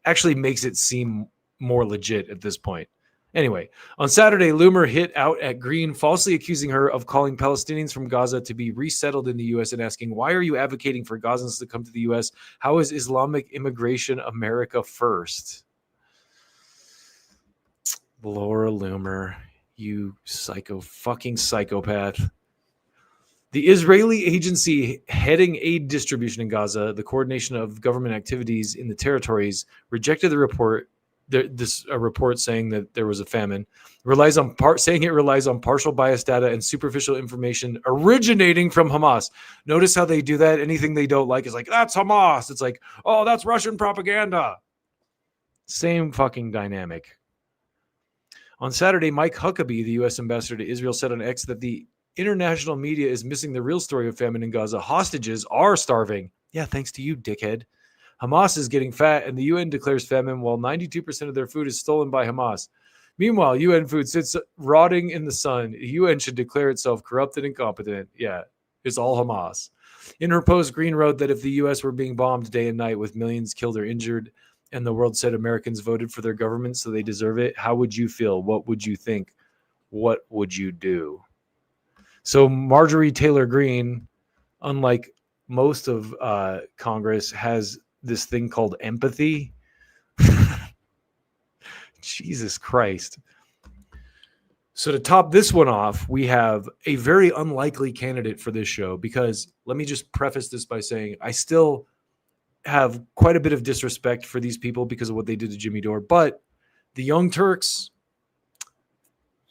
actually makes it seem more legit at this point. Anyway, on Saturday, Loomer hit out at Green, falsely accusing her of calling Palestinians from Gaza to be resettled in the U.S. and asking, why are you advocating for Gazans to come to the U.S.? How is Islamic immigration America first? Laura Loomer, you fucking psychopath. The Israeli agency heading aid distribution in Gaza, the coordination of government activities in the territories, rejected the report a report saying that there was a famine, saying it relies on partial biased data and superficial information originating from Hamas. Notice how they do that. Anything they don't like is like, that's Hamas. It's like, oh, that's Russian propaganda. Same fucking dynamic. On Saturday, Mike Huckabee, the U.S. ambassador to Israel, said on X that the international media is missing the real story of famine in Gaza. Hostages are starving. Yeah, thanks to you, dickhead. Hamas is getting fat, and the UN declares famine while 92% of their food is stolen by Hamas. Meanwhile, UN food sits rotting in the sun. The UN should declare itself corrupt and incompetent. Yeah, it's all Hamas. In her post, Green wrote that if the U.S. were being bombed day and night with millions killed or injured, and the world said Americans voted for their government so they deserve it, how would you feel? What would you think? What would you do? So Marjorie Taylor Greene, unlike most of Congress, has this thing called empathy. Jesus Christ. So to top this one off, we have a very unlikely candidate for this show, because let me just preface this by saying I still have quite a bit of disrespect for these people because of what they did to Jimmy Dore. But the Young Turks,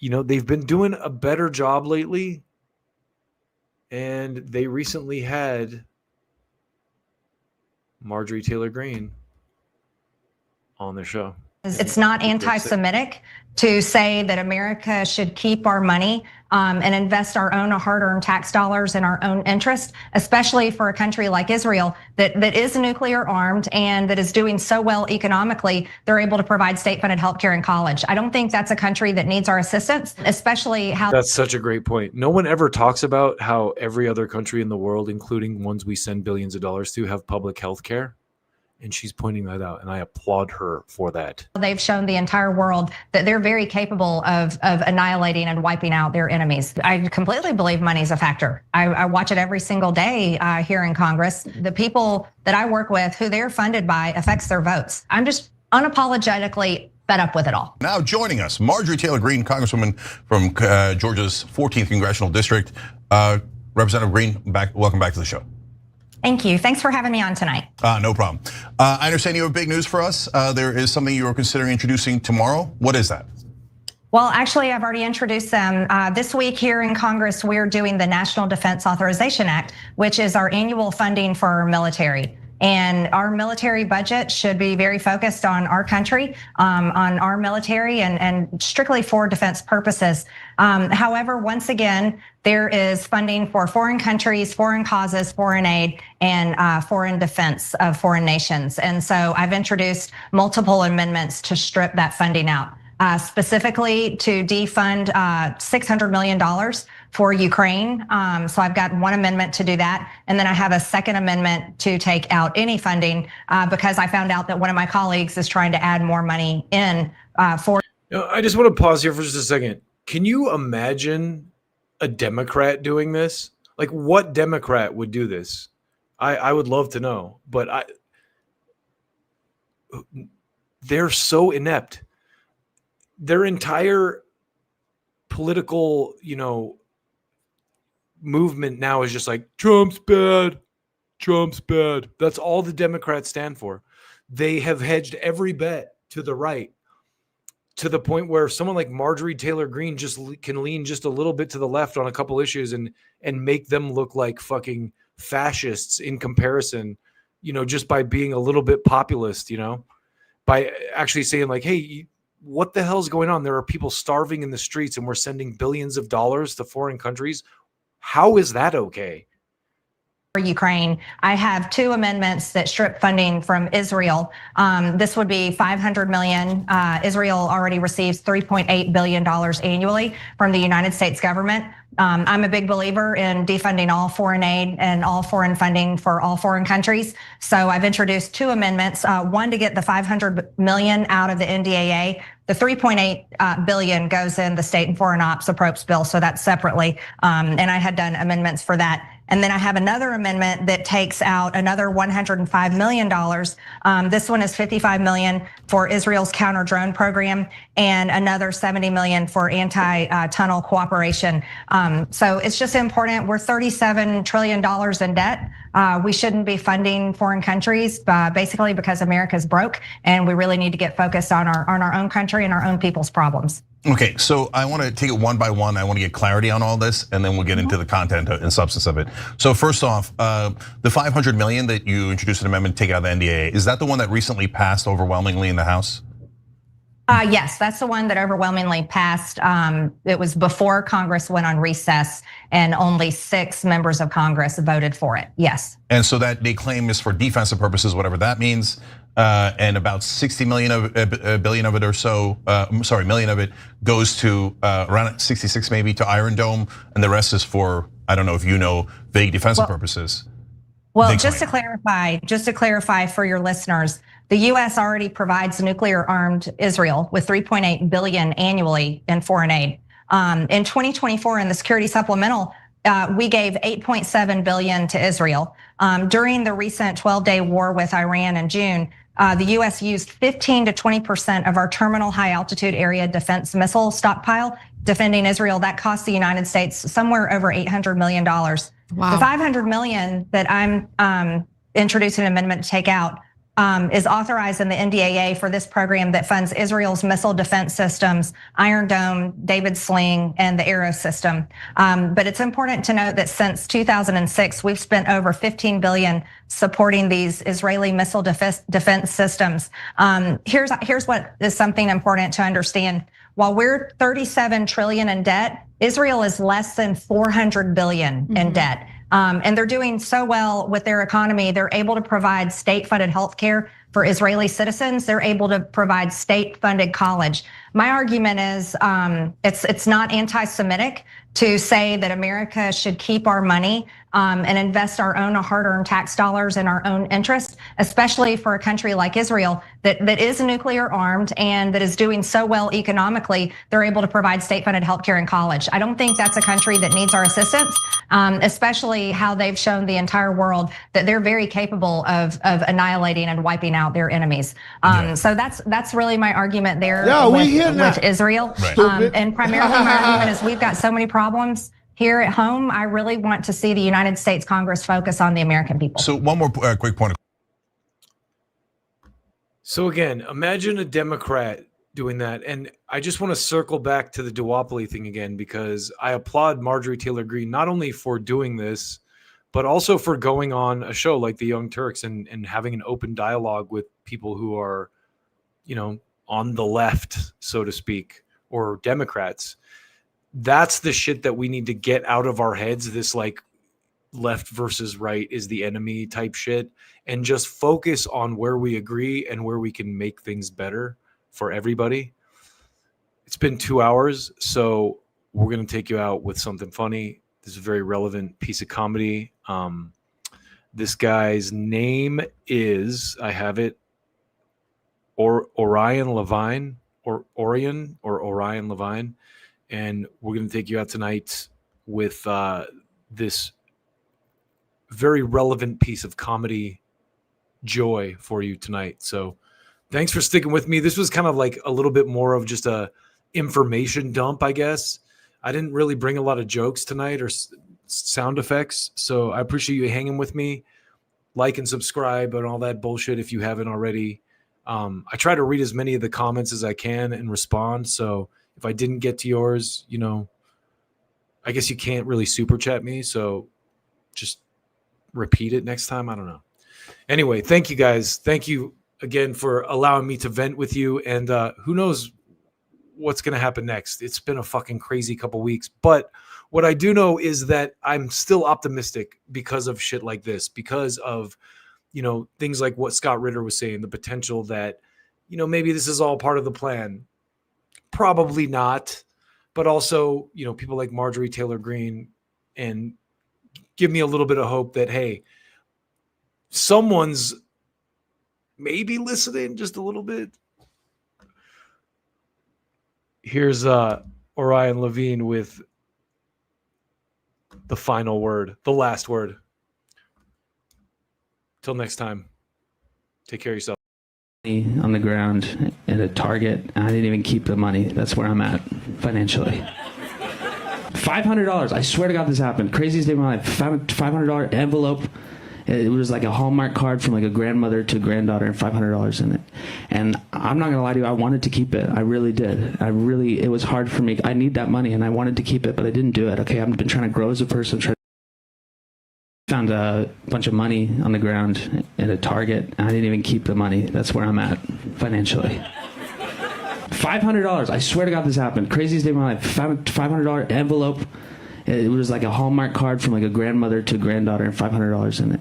they've been doing a better job lately. And they recently had Marjorie Taylor Greene on their show. It's not anti-Semitic to say that America should keep our money and invest our own hard-earned tax dollars in our own interest, especially for a country like Israel that is nuclear armed and that is doing so well economically. They're able to provide state-funded healthcare and college. I don't think that's a country that needs our assistance, especially how— That's such a great point. No one ever talks about how every other country in the world, including ones we send billions of dollars to, have public healthcare. And she's pointing that out, and I applaud her for that. They've shown the entire world that they're very capable of annihilating and wiping out their enemies. I completely believe money's a factor. I watch it every single day here in Congress. The people that I work with, who they're funded by, affects their votes. I'm just unapologetically fed up with it all. Now joining us, Marjorie Taylor Greene, Congresswoman from Georgia's 14th Congressional District. Representative Greene, welcome back to the show. Thank you. Thanks for having me on tonight. No problem. I understand you have big news for us. There is something you are considering introducing tomorrow. What is that? Well, actually, I've already introduced them. This week here in Congress, we're doing the National Defense Authorization Act, which is our annual funding for our military. And our military budget should be very focused on our country, on our military, and strictly for defense purposes. However, once again, there is funding for foreign countries, foreign causes, foreign aid, and foreign defense of foreign nations. And so I've introduced multiple amendments to strip that funding out. Specifically to defund $600 million for Ukraine. So I've got one amendment to do that. And then I have a second amendment to take out any funding because I found out that one of my colleagues is trying to add more money in for. I just want to pause here for just a second. Can you imagine a Democrat doing this? Like, what Democrat would do this? I would love to know, but they're so inept. Their entire political, movement now is just like, Trump's bad, Trump's bad. That's all the Democrats stand for. They have hedged every bet to the right, to the point where someone like Marjorie Taylor Greene just can lean just a little bit to the left on a couple issues and make them look like fucking fascists in comparison, just by being a little bit populist, by actually saying like, hey, what the hell's going on? There are people starving in the streets and we're sending billions of dollars to foreign countries. How is that okay? For Ukraine, I have two amendments that strip funding from Israel. This would be $500 million. Israel already receives $3.8 billion annually from the United States government. I'm a big believer in defunding all foreign aid and all foreign funding for all foreign countries. So I've introduced two amendments, one to get the $500 million out of the NDAA. The $3.8 billion goes in the state and foreign ops appropriations bill, so that's separately. And I had done amendments for that. And then I have another amendment that takes out another $105 million. This one is $55 million for Israel's counter drone program and another 70 million for anti-tunnel cooperation. So it's just important. We're $37 trillion in debt. We shouldn't be funding foreign countries, basically because America's broke, and we really need to get focused on our own country and our own people's problems. Okay, so I want to take it one by one. I want to get clarity on all this, and then we'll get into the content and substance of it. So first off, the 500 million that you introduced an amendment to take out of the NDAA, is that the one that recently passed overwhelmingly in the House? Yes, that's the one that overwhelmingly passed. It was before Congress went on recess, and only 6 members of Congress voted for it. Yes. And so that they claim is for defensive purposes, whatever that means. And about 60 million billion of it or so, million of it goes to around 66 maybe to Iron Dome, and the rest is for, I don't know if you know, vague defensive purposes. Well, just to clarify for your listeners, the US already provides nuclear-armed Israel with 3.8 billion annually in foreign aid. In 2024, in the security supplemental, we gave 8.7 billion to Israel. During the recent 12-day war with Iran in June, the US used 15 to 20% of our terminal high altitude area defense missile stockpile defending Israel. That cost the United States somewhere over $800 million. Wow. The 500 million that I'm introducing an amendment to take out is authorized in the NDAA for this program that funds Israel's missile defense systems, Iron Dome, David Sling, and the Arrow system. But it's important to note that since 2006, we've spent over 15 billion supporting these Israeli missile defense systems. Here's what is something important to understand. While we're 37 trillion in debt, Israel is less than 400 billion in debt. And they're doing so well with their economy. They're able to provide state-funded healthcare for Israeli citizens. They're able to provide state-funded college. My argument is it's not anti-Semitic to say that America should keep our money and invest our own hard-earned tax dollars in our own interest, especially for a country like Israel that is nuclear armed and that is doing so well economically. They're able to provide state-funded healthcare and college. I don't think that's a country that needs our assistance, especially how they've shown the entire world that they're very capable of annihilating and wiping out their enemies. So that's really my argument there with Israel. Right. And primarily my argument is we've got so many problems here at home. I really want to see the United States Congress focus on the American people. So one more quick point. So again, imagine a Democrat doing that. And I just want to circle back to the duopoly thing again, because I applaud Marjorie Taylor Greene, not only for doing this, but also for going on a show like the Young Turks and having an open dialogue with people who are, on the left, so to speak, or Democrats. That's the shit that we need to get out of our heads. This like left versus right is the enemy type shit, and just focus on where we agree and where we can make things better for everybody. It's been 2 hours, so we're going to take you out with something funny. This is a very relevant piece of comedy. This guy's name is, I have it, Orion Levine, or Orion Levine. And we're going to take you out tonight with this very relevant piece of comedy joy for you tonight. So thanks for sticking with me. This was kind of like a little bit more of just a information dump, I guess. I didn't really bring a lot of jokes tonight or sound effects. So I appreciate you hanging with me. Like and subscribe and all that bullshit if you haven't already. I try to read as many of the comments as I can and respond. So if I didn't get to yours, I guess you can't really super chat me. So just repeat it next time. I don't know. Anyway, thank you guys. Thank you again for allowing me to vent with you. And who knows what's going to happen next. It's been a fucking crazy couple weeks. But what I do know is that I'm still optimistic because of shit like this, because of, things like what Scott Ritter was saying, the potential that, maybe this is all part of the plan. Probably not, but also, people like Marjorie Taylor Greene, and give me a little bit of hope that, hey, someone's maybe listening just a little bit. Here's Orion Levine with the final word, the last word. Till next time, take care of yourself. on the ground at a Target. I didn't even keep the money. That's where I'm at financially. $500. I swear to God this happened. Craziest day of my life. $500 envelope. It was like a Hallmark card from like a grandmother to granddaughter and $500 in it. And I'm not going to lie to you, I wanted to keep it. I really did. It was hard for me. I need that money and I wanted to keep it, but I didn't do it. Okay, I've been trying to grow as a person. Found a bunch of money on the ground at a Target. I didn't even keep the money. That's where I'm at financially. $500. I swear to God this happened. Craziest day of my life. $500 envelope. It was like a Hallmark card from like a grandmother to granddaughter and $500 in it.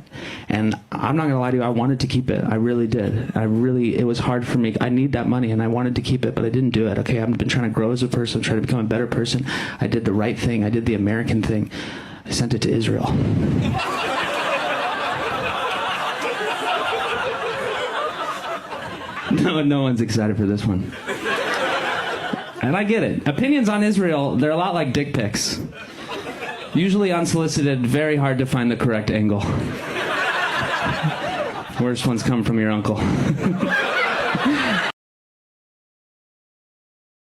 And I'm not going to lie to you, I wanted to keep it. I really did. It was hard for me. I need that money and I wanted to keep it, but I didn't do it. Okay, I've been trying to grow as a person, trying to become a better person. I did the right thing. I did the American thing. I sent it to Israel. No one's excited for this one. And I get it. Opinions on Israel, they're a lot like dick pics. Usually unsolicited, very hard to find the correct angle. Worst ones come from your uncle.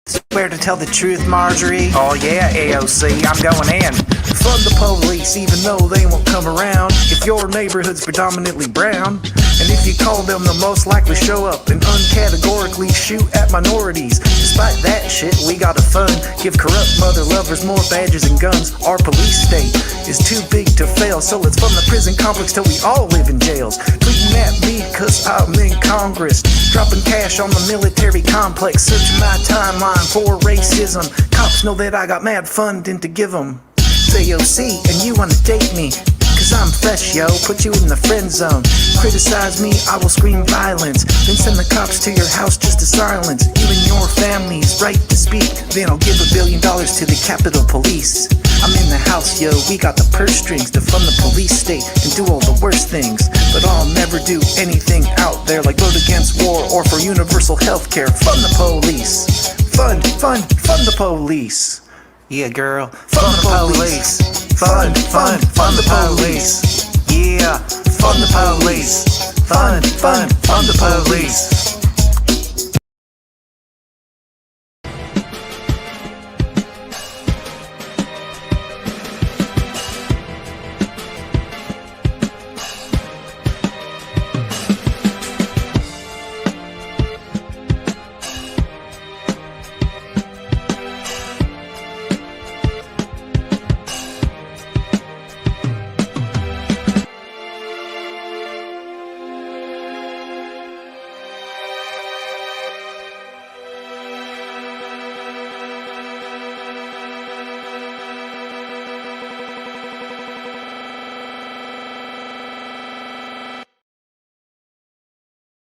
Swear to tell the truth, Marjorie. Oh yeah, AOC, I'm going in. Fund the police, even though they won't come around. If your neighborhood's predominantly brown, and if you call them, they'll most likely show up and uncategorically shoot at minorities. Despite that shit, we gotta fund. Give corrupt mother lovers more badges and guns. Our police state is too big to fail, so let's fund the prison complex till we all live in jails. Tweeting at me cause I'm in Congress, dropping cash on the military complex, searching my timeline for racism. Cops know that I got mad funding to give them. AOC, and you wanna date me, cause I'm fresh, yo, put you in the friend zone. Criticize me, I will scream violence, then send the cops to your house just to silence you and your family's right to speak. Then I'll give $1 billion to the Capitol Police. I'm in the house, yo, we got the purse strings to fund the police state and do all the worst things. But I'll never do anything out there like vote against war or for universal health care. Fund the police. Fund the police. Yeah, girl. Fund the police. Fund the police. Yeah, fund the police. Fund the police.